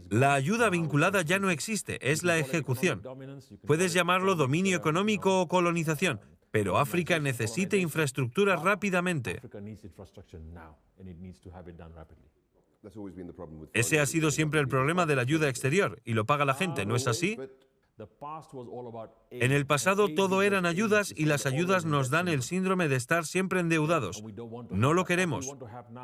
S1: La ayuda vinculada ya no existe, es la ejecución. Puedes llamarlo dominio económico o colonización, pero África necesita infraestructura rápidamente. Ese ha sido siempre el problema de la ayuda exterior, y lo paga la gente, ¿no es así? En el pasado todo eran ayudas y las ayudas nos dan el síndrome de estar siempre endeudados. No lo queremos.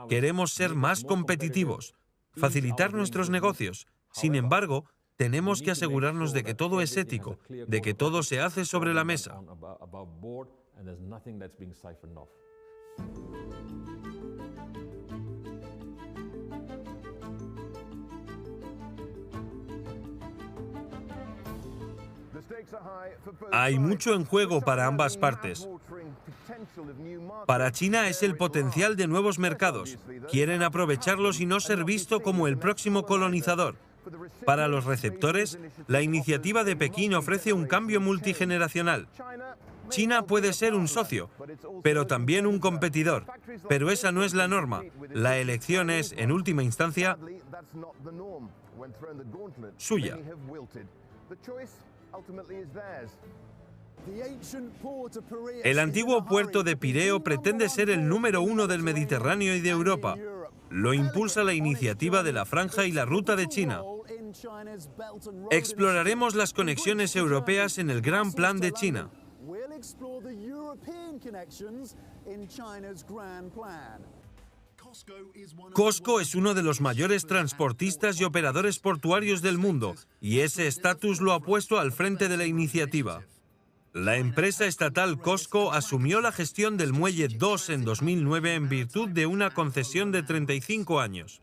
S1: Queremos ser más competitivos, facilitar nuestros negocios. Sin embargo, tenemos que asegurarnos de que todo es ético, de que todo se hace sobre la mesa. Hay mucho en juego para ambas partes. Para China es el potencial de nuevos mercados. Quieren aprovecharlos y no ser visto como el próximo colonizador. Para los receptores, la iniciativa de Pekín ofrece un cambio multigeneracional. China puede ser un socio, pero también un competidor. Pero esa no es la norma. La elección es, en última instancia, suya. El antiguo puerto de Pireo pretende ser el número 1 del Mediterráneo y de Europa. Lo impulsa la iniciativa de la Franja y la Ruta de China. Exploraremos las conexiones europeas en el Gran Plan de China. COSCO es uno de los mayores transportistas y operadores portuarios del mundo, y ese estatus lo ha puesto al frente de la iniciativa. La empresa estatal COSCO asumió la gestión del Muelle 2 en 2009 en virtud de una concesión de 35 años,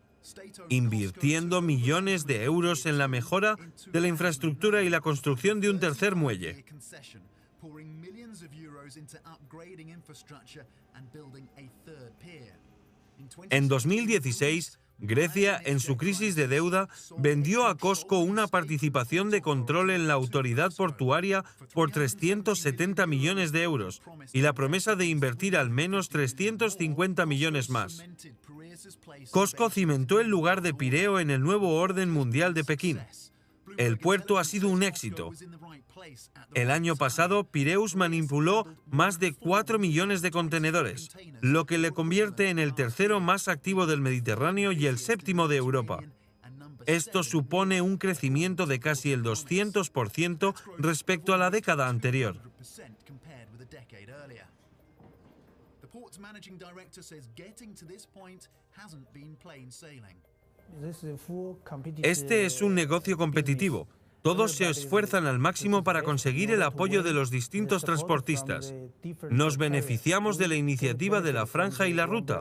S1: invirtiendo millones de euros en la mejora de la infraestructura y la construcción de un tercer muelle. En 2016, Grecia, en su crisis de deuda, vendió a COSCO una participación de control en la autoridad portuaria por 370 millones de euros y la promesa de invertir al menos 350 millones más. COSCO cimentó el lugar de Pireo en el nuevo orden mundial de Pekín. El puerto ha sido un éxito. El año pasado, Pireus manipuló más de 4 millones de contenedores, lo que le convierte en el tercero más activo del Mediterráneo y el séptimo de Europa. Esto supone un crecimiento de casi el 200% respecto a la década anterior. Este es un negocio competitivo. Todos se esfuerzan al máximo para conseguir el apoyo de los distintos transportistas. Nos beneficiamos de la iniciativa de la Franja y la Ruta,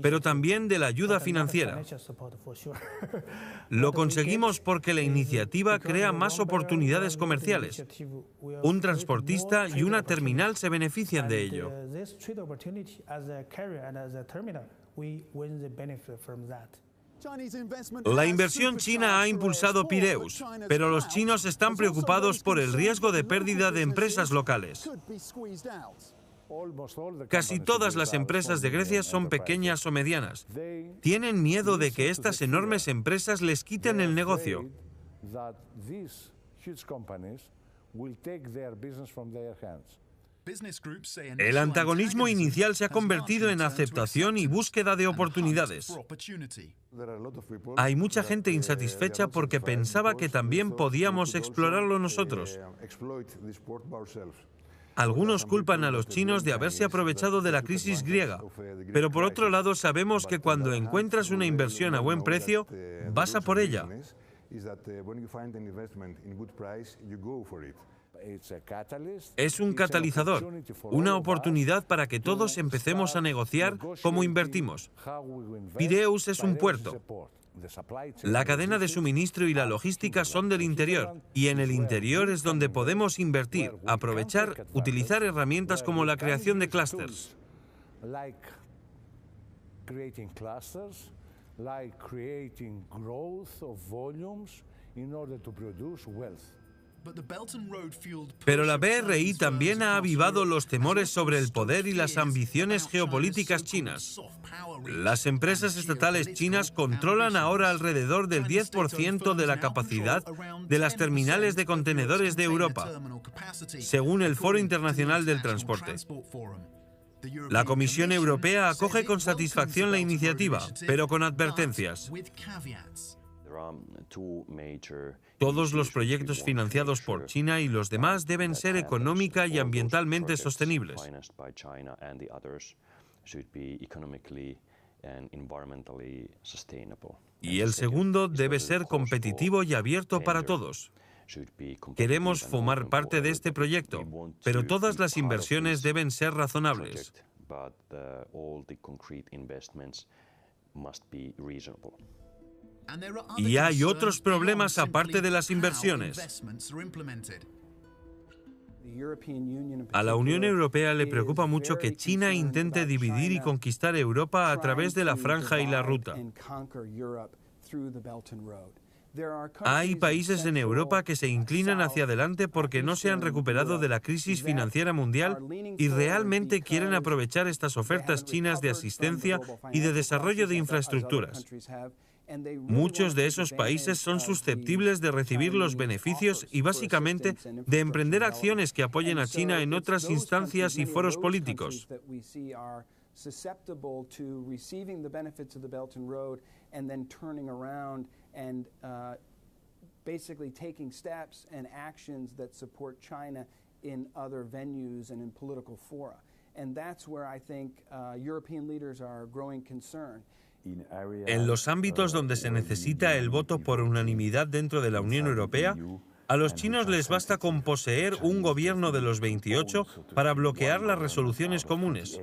S1: pero también de la ayuda financiera. Lo conseguimos porque la iniciativa crea más oportunidades comerciales. Un transportista y una terminal se benefician de ello. La inversión china ha impulsado Pireus, pero los chinos están preocupados por el riesgo de pérdida de empresas locales. Casi todas las empresas de Grecia son pequeñas o medianas. Tienen miedo de que estas enormes empresas les quiten el negocio. El antagonismo inicial se ha convertido en aceptación y búsqueda de oportunidades. Hay mucha gente insatisfecha porque pensaba que también podíamos explorarlo nosotros. Algunos culpan a los chinos de haberse aprovechado de la crisis griega, pero por otro lado sabemos que cuando encuentras una inversión a buen precio, vas a por ella. Es un catalizador, una oportunidad para que todos empecemos a negociar cómo invertimos. Pireus es un puerto. La cadena de suministro y la logística son del interior, y en el interior es donde podemos invertir, aprovechar, utilizar herramientas como la creación de clústeres. Pero la BRI también ha avivado los temores sobre el poder y las ambiciones geopolíticas chinas. Las empresas estatales chinas controlan ahora alrededor del 10% de la capacidad de las terminales de contenedores de Europa, según el Foro Internacional del Transporte. La Comisión Europea acoge con satisfacción la iniciativa, pero con advertencias. Todos los proyectos financiados por China y los demás deben ser económica y ambientalmente sostenibles. Y el segundo debe ser competitivo y abierto para todos. Queremos formar parte de este proyecto, pero todas las inversiones deben ser razonables. Y hay otros problemas aparte de las inversiones. A la Unión Europea le preocupa mucho que China intente dividir y conquistar Europa a través de la Franja y la Ruta. Hay países en Europa que se inclinan hacia adelante porque no se han recuperado de la crisis financiera mundial y realmente quieren aprovechar estas ofertas chinas de asistencia y de desarrollo de infraestructuras. Muchos de esos países son susceptibles de recibir los beneficios y básicamente de emprender acciones que apoyen a China en otras instancias y foros políticos.
S4: Basically taking steps and actions that support China in other venues and in political fora. And that's where I think European leaders are growing concerned.
S1: En los ámbitos donde se necesita el voto por unanimidad dentro de la Unión Europea, a los chinos les basta con poseer un gobierno de los 28 para bloquear las resoluciones comunes.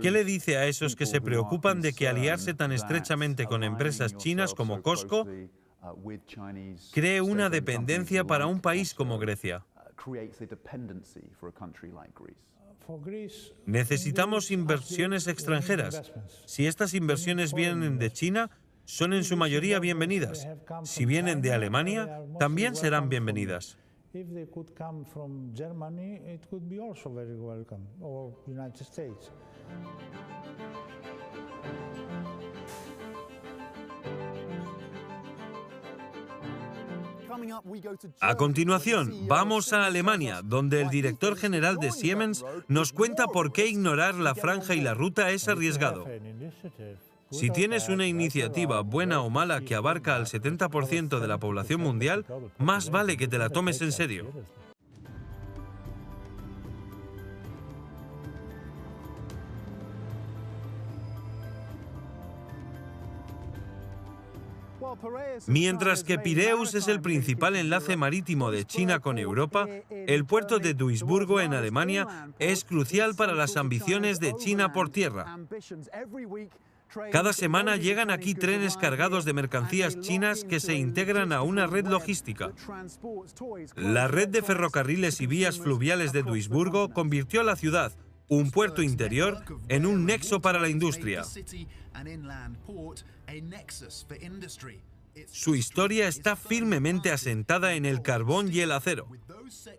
S1: ¿Qué le dice a esos que se preocupan de que aliarse tan estrechamente con empresas chinas como Costco cree una dependencia para un país como Grecia? Necesitamos inversiones extranjeras. Si estas inversiones vienen de China, son en su mayoría bienvenidas. Si vienen de Alemania, también serán bienvenidas.
S5: If they could come from Germany, it could be also very welcome, or United States.
S1: A continuación, vamos a Alemania, donde el director general de Siemens nos cuenta por qué ignorar la franja y la ruta es arriesgado. Si tienes una iniciativa, buena o mala, que abarca al 70% de la población mundial, más vale que te la tomes en serio. Mientras que Piräus es el principal enlace marítimo de China con Europa, el puerto de Duisburgo en Alemania es crucial para las ambiciones de China por tierra. Cada semana llegan aquí trenes cargados de mercancías chinas que se integran a una red logística. La red de ferrocarriles y vías fluviales de Duisburgo convirtió a la ciudad, un puerto interior, en un nexo para la industria. Su historia está firmemente asentada en el carbón y el acero.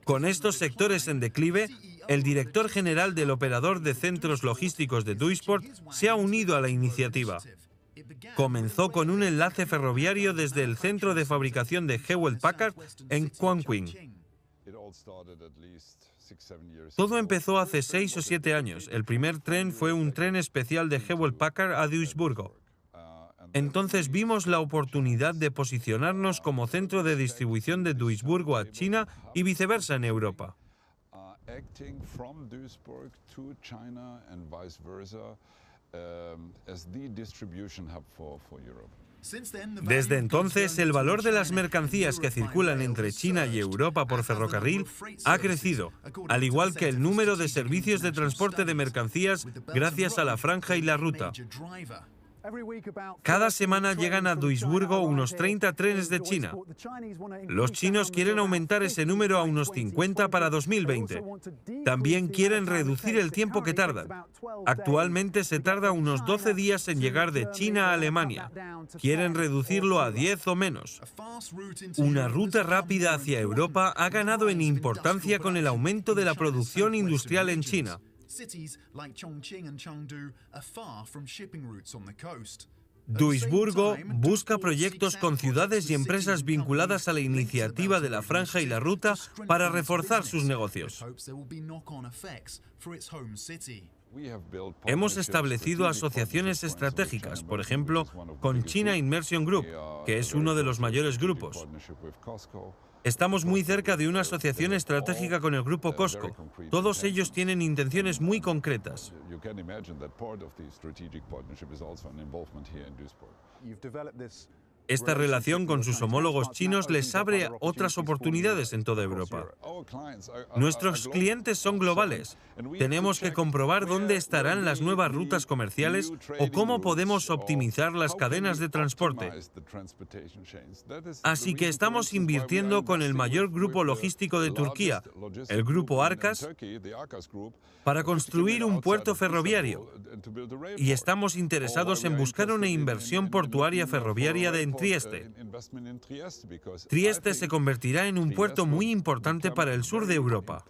S1: Con estos sectores en declive, el director general del operador de centros logísticos de Duisport se ha unido a la iniciativa. Comenzó con un enlace ferroviario desde el centro de fabricación de Hewlett-Packard en Quanqing. Todo empezó hace 6 o 7 años. El primer tren fue un tren especial de Hewlett-Packard a Duisburgo. Entonces vimos la oportunidad de posicionarnos como centro de distribución de Duisburgo a China y viceversa en Europa. Desde entonces, el valor de las mercancías que circulan entre China y Europa por ferrocarril ha crecido, al igual que el número de servicios de transporte de mercancías gracias a la franja y la ruta. Cada semana llegan a Duisburgo unos 30 trenes de China. Los chinos quieren aumentar ese número a unos 50 para 2020. También quieren reducir el tiempo que tardan. Actualmente se tarda unos 12 días en llegar de China a Alemania. Quieren reducirlo a 10 o menos. Una ruta rápida hacia Europa ha ganado en importancia con el aumento de la producción industrial en China. Duisburgo busca proyectos con ciudades y empresas vinculadas a la iniciativa de la franja y la ruta para reforzar sus negocios. Hemos establecido asociaciones estratégicas, por ejemplo, con China Immersion Group, que es uno de los mayores grupos. Estamos muy cerca de una asociación estratégica con el grupo Costco. Todos ellos tienen intenciones muy concretas. Esta relación con sus homólogos chinos les abre otras oportunidades en toda Europa. Nuestros clientes son globales. Tenemos que comprobar dónde estarán las nuevas rutas comerciales o cómo podemos optimizar las cadenas de transporte. Así que estamos invirtiendo con el mayor grupo logístico de Turquía, el grupo Arkas, para construir un puerto ferroviario. Y estamos interesados en buscar una inversión portuaria ferroviaria en Trieste. Trieste se convertirá en un puerto muy importante para el sur de Europa.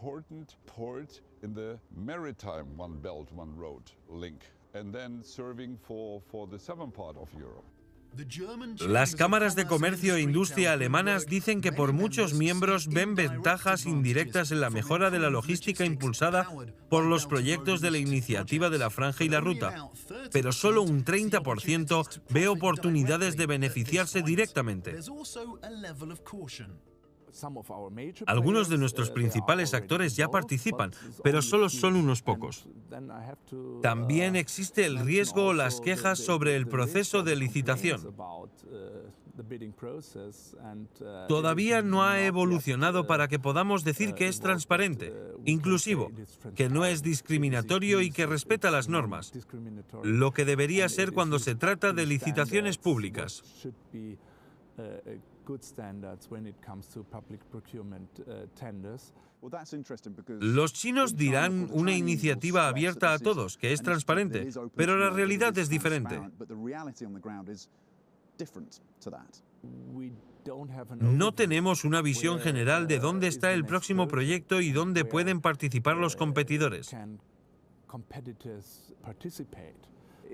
S1: Las cámaras de comercio e industria alemanas dicen que por muchos miembros ven ventajas indirectas en la mejora de la logística impulsada por los proyectos de la iniciativa de la Franja y la Ruta, pero solo un 30% ve oportunidades de beneficiarse directamente. Algunos de nuestros principales actores ya participan, pero solo son unos pocos. También existe el riesgo o las quejas sobre el proceso de licitación. Todavía no ha evolucionado para que podamos decir que es transparente, inclusivo, que no es discriminatorio y que respeta las normas, lo que debería ser cuando se trata de licitaciones públicas. Los chinos dirán una iniciativa abierta a todos, que es transparente, pero la realidad es diferente. No tenemos una visión general de dónde está el próximo proyecto y dónde pueden participar los competidores.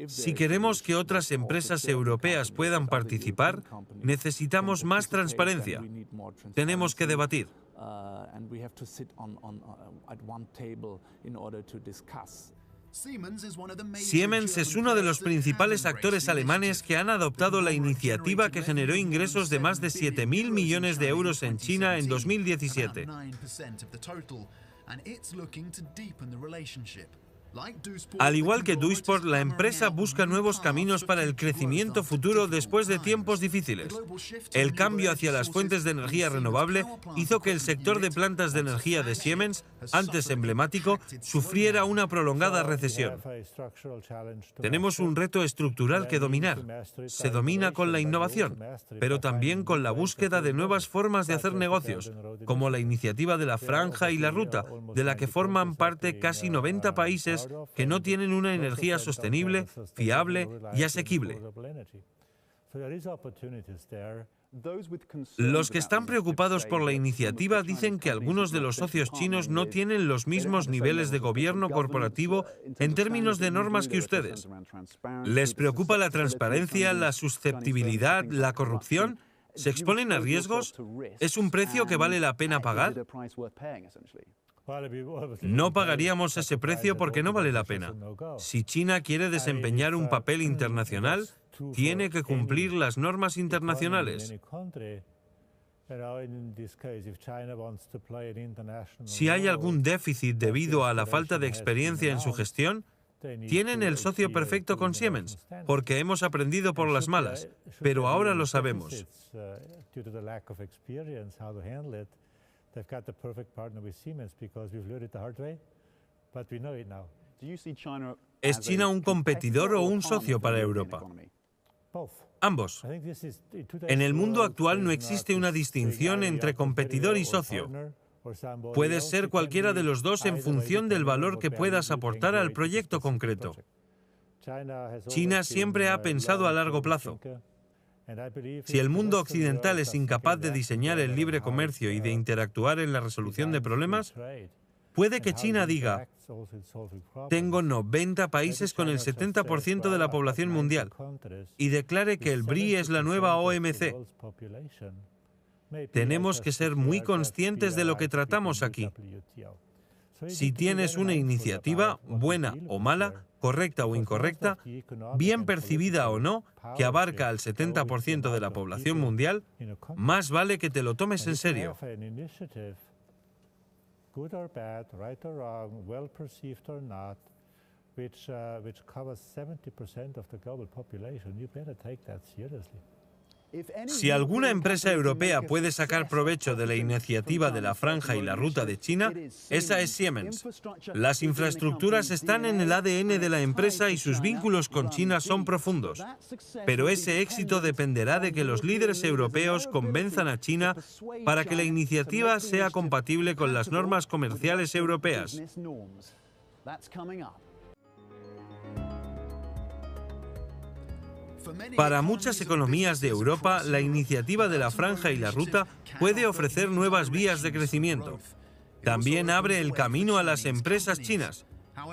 S1: Si queremos que otras empresas europeas puedan participar, necesitamos más transparencia. Tenemos que debatir. Siemens es uno de los principales actores alemanes que han adoptado la iniciativa que generó ingresos de más de 7.000 millones de euros en China en 2017. Al igual que Duisport, la empresa busca nuevos caminos para el crecimiento futuro después de tiempos difíciles. El cambio hacia las fuentes de energía renovable hizo que el sector de plantas de energía de Siemens, antes emblemático, sufriera una prolongada recesión. Tenemos un reto estructural que dominar. Se domina con la innovación, pero también con la búsqueda de nuevas formas de hacer negocios, como la iniciativa de la Franja y la Ruta, de la que forman parte casi 90 países que no tienen una energía sostenible, fiable y asequible. Los que están preocupados por la iniciativa dicen que algunos de los socios chinos no tienen los mismos niveles de gobierno corporativo en términos de normas que ustedes. ¿Les preocupa la transparencia, la susceptibilidad, la corrupción? ¿Se exponen a riesgos? ¿Es un precio que vale la pena pagar? No pagaríamos ese precio porque no vale la pena. Si China quiere desempeñar un papel internacional, tiene que cumplir las normas internacionales. Si hay algún déficit debido a la falta de experiencia en su gestión, tienen el socio perfecto con Siemens, porque hemos aprendido por las malas, pero ahora lo sabemos.
S5: They've got the perfect partner with Siemens because we've learned it the hard way, but we know it now.
S1: ¿Es China un competidor o un socio para Europa? Ambos. En el mundo actual no existe una distinción entre competidor y socio. Puedes ser cualquiera de los dos en función del valor que puedas aportar al proyecto concreto. China siempre ha pensado a largo plazo. Si el mundo occidental es incapaz de diseñar el libre comercio y de interactuar en la resolución de problemas, puede que China diga: tengo 90 países con el 70% de la población mundial y declare que el BRI es la nueva OMC. Tenemos que ser muy conscientes de lo que tratamos aquí. Si tienes una iniciativa, buena o mala, correcta o incorrecta, bien percibida o no, que abarca al 70% de la población mundial, más vale que te lo tomes en serio. Si alguna empresa europea puede sacar provecho de la iniciativa de la Franja y la Ruta de China, esa es Siemens. Las infraestructuras están en el ADN de la empresa y sus vínculos con China son profundos. Pero ese éxito dependerá de que los líderes europeos convenzan a China para que la iniciativa sea compatible con las normas comerciales europeas. Para muchas economías de Europa, la iniciativa de la Franja y la Ruta puede ofrecer nuevas vías de crecimiento. También abre el camino a las empresas chinas.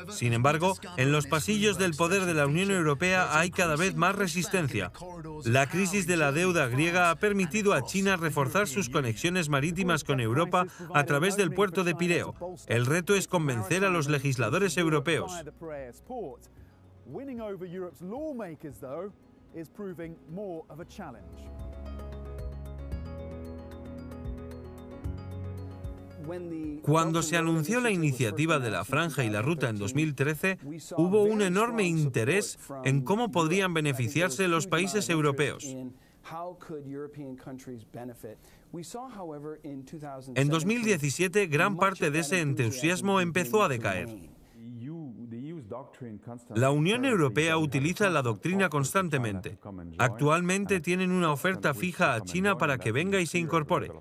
S1: Sin embargo, en los pasillos del poder de la Unión Europea hay cada vez más resistencia. La crisis de la deuda griega ha permitido a China reforzar sus conexiones marítimas con Europa a través del puerto de Pireo. El reto es convencer a los legisladores europeos. Cuando se anunció la iniciativa de la Franja y la Ruta en 2013, hubo un enorme interés en cómo podrían beneficiarse los países europeos. En 2017, gran parte de ese entusiasmo empezó a decaer. La Unión Europea utiliza la doctrina constantemente. Actualmente tienen una oferta fija a China para que venga y se incorpore.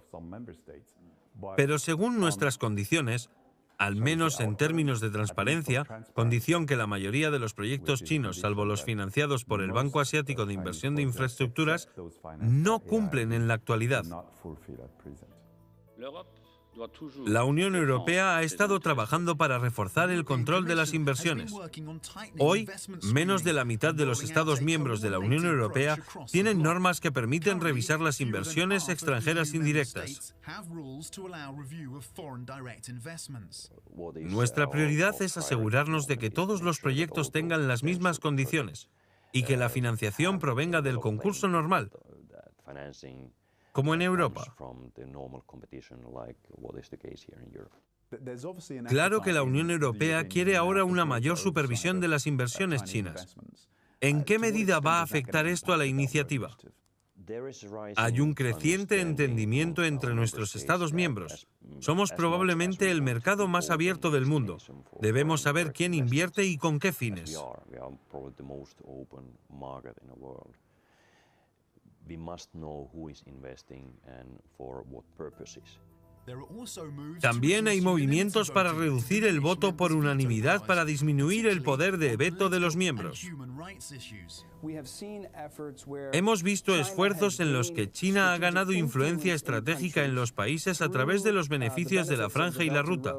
S1: Pero según nuestras condiciones, al menos en términos de transparencia, condición que la mayoría de los proyectos chinos, salvo los financiados por el Banco Asiático de Inversión de Infraestructuras, no cumplen en la actualidad. La Unión Europea ha estado trabajando para reforzar el control de las inversiones. Hoy, menos de la mitad de los Estados miembros de la Unión Europea tienen normas que permiten revisar las inversiones extranjeras indirectas. Nuestra prioridad es asegurarnos de que todos los proyectos tengan las mismas condiciones y que la financiación provenga del concurso normal, como en Europa. Claro que la Unión Europea quiere ahora una mayor supervisión de las inversiones chinas. ¿En qué medida va a afectar esto a la iniciativa? Hay un creciente entendimiento entre nuestros Estados miembros. Somos probablemente el mercado más abierto del mundo. Debemos saber quién invierte y con qué fines. We must know who is investing and for what purposes. También hay movimientos para reducir el voto por unanimidad para disminuir el poder de veto de los miembros. Hemos visto esfuerzos en los que China ha ganado influencia estratégica en los países a través de los beneficios de la Franja y la Ruta,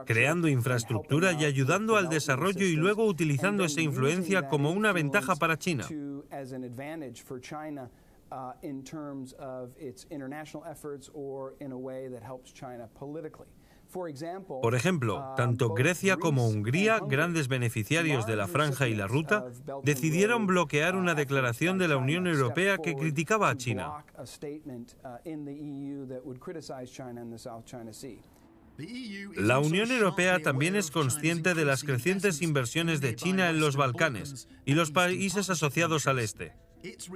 S1: creando infraestructura y ayudando al desarrollo y luego utilizando esa influencia como una ventaja para China. In terms of its international efforts or in a way that helps China politically. Por ejemplo, tanto Grecia como Hungría, grandes beneficiarios de la Franja y la Ruta, decidieron bloquear una declaración de la Unión Europea que criticaba a China. La Unión Europea también es consciente de las crecientes inversiones de China en los Balcanes y los países asociados al este.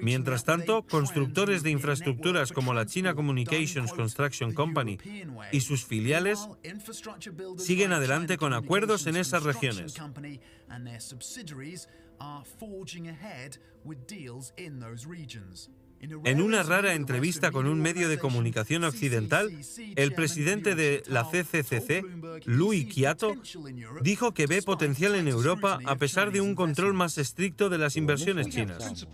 S1: Mientras tanto, constructores de infraestructuras como la China Communications Construction Company y sus filiales siguen adelante con acuerdos en esas regiones. En una rara entrevista con un medio de comunicación occidental, el presidente de la CCCC, Louis Chiato, dijo que ve potencial en Europa a pesar de un control más estricto de las inversiones chinas.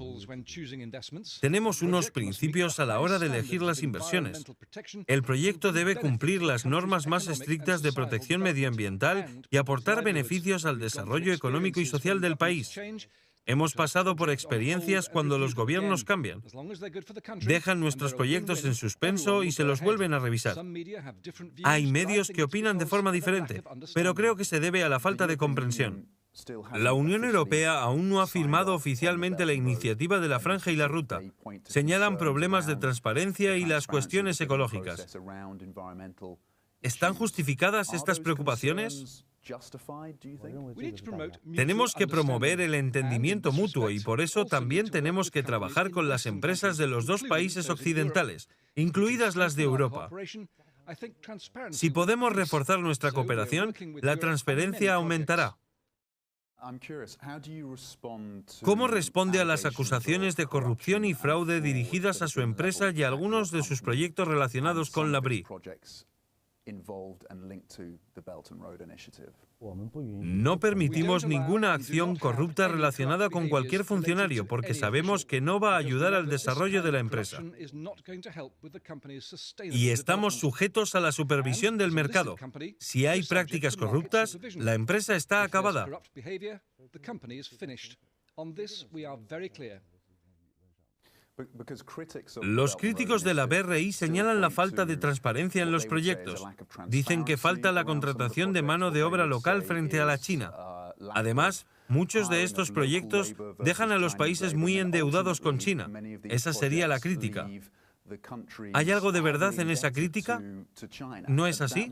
S1: Tenemos unos principios a la hora de elegir las inversiones. El proyecto debe cumplir las normas más estrictas de protección medioambiental y aportar beneficios al desarrollo económico y social del país. Hemos pasado por experiencias cuando los gobiernos cambian. Dejan nuestros proyectos en suspenso y se los vuelven a revisar. Hay medios que opinan de forma diferente, pero creo que se debe a la falta de comprensión. La Unión Europea aún no ha firmado oficialmente la iniciativa de la Franja y la Ruta. Señalan problemas de transparencia y las cuestiones ecológicas. ¿Están justificadas estas preocupaciones? Tenemos que promover el entendimiento mutuo y por eso también tenemos que trabajar con las empresas de los dos países occidentales, incluidas las de Europa. Si podemos reforzar nuestra cooperación, la transparencia aumentará. ¿Cómo responde a las acusaciones de corrupción y fraude dirigidas a su empresa y a algunos de sus proyectos relacionados con la BRI? No permitimos ninguna acción corrupta relacionada con cualquier funcionario porque sabemos que no va a ayudar al desarrollo de la empresa. Y estamos sujetos a la supervisión del mercado. Si hay prácticas corruptas, la empresa está acabada. Los críticos de la BRI señalan la falta de transparencia en los proyectos. Dicen que falta la contratación de mano de obra local frente a la China. Además, muchos de estos proyectos dejan a los países muy endeudados con China. Esa sería la crítica. ¿Hay algo de verdad en esa crítica? ¿No es así?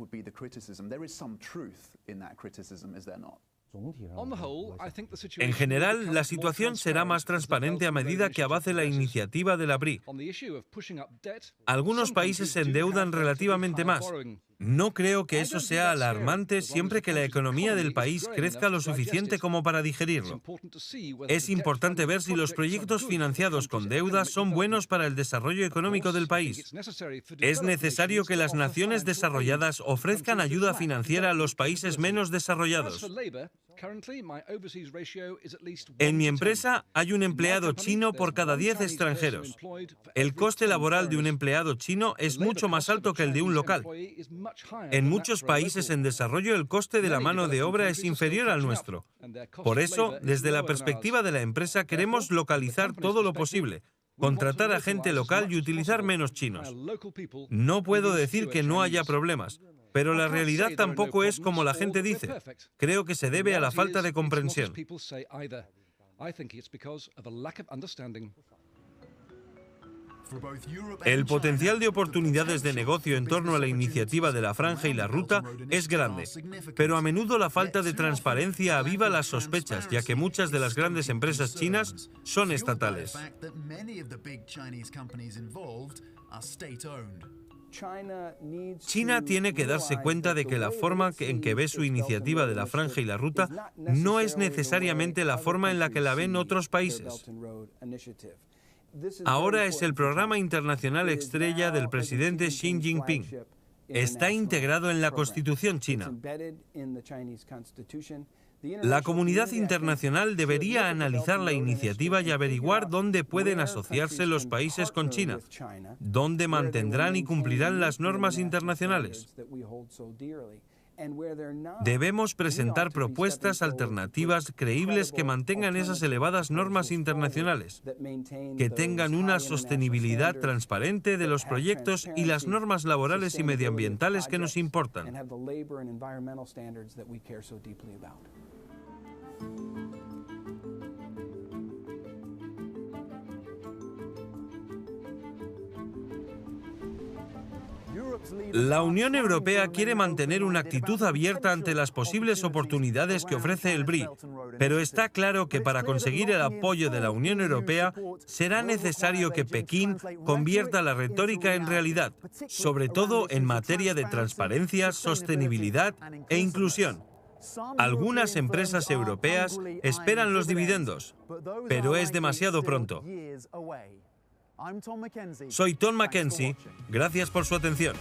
S1: En general, la situación será más transparente a medida que avance la iniciativa de la BRI. Algunos países se endeudan relativamente más. No creo que eso sea alarmante siempre que la economía del país crezca lo suficiente como para digerirlo. Es importante ver si los proyectos financiados con deuda son buenos para el desarrollo económico del país. Es necesario que las naciones desarrolladas ofrezcan ayuda financiera a los países menos desarrollados. En mi empresa hay un empleado chino por cada 10 extranjeros. El coste laboral de un empleado chino es mucho más alto que el de un local. En muchos países en desarrollo el coste de la mano de obra es inferior al nuestro. Por eso, desde la perspectiva de la empresa, queremos localizar todo lo posible, contratar a gente local y utilizar menos chinos. No puedo decir que no haya problemas, pero la realidad tampoco es como la gente dice. Creo que se debe a la falta de comprensión. El potencial de oportunidades de negocio en torno a la iniciativa de la Franja y la Ruta es grande, pero a menudo la falta de transparencia aviva las sospechas, ya que muchas de las grandes empresas chinas son estatales. China tiene que darse cuenta de que la forma en que ve su iniciativa de la Franja y la Ruta no es necesariamente la forma en la que la ven otros países. Ahora es el programa internacional estrella del presidente Xi Jinping. Está integrado en la Constitución china. La comunidad internacional debería analizar la iniciativa y averiguar dónde pueden asociarse los países con China, dónde mantendrán y cumplirán las normas internacionales. Debemos presentar propuestas alternativas creíbles que mantengan esas elevadas normas internacionales, que tengan una sostenibilidad transparente de los proyectos y las normas laborales y medioambientales que nos importan. La Unión Europea quiere mantener una actitud abierta ante las posibles oportunidades que ofrece el BRI, pero está claro que para conseguir el apoyo de la Unión Europea será necesario que Pekín convierta la retórica en realidad, sobre todo en materia de transparencia, sostenibilidad e inclusión. Algunas empresas europeas esperan los dividendos, pero es demasiado pronto. Soy Tom Mackenzie. Gracias por su atención.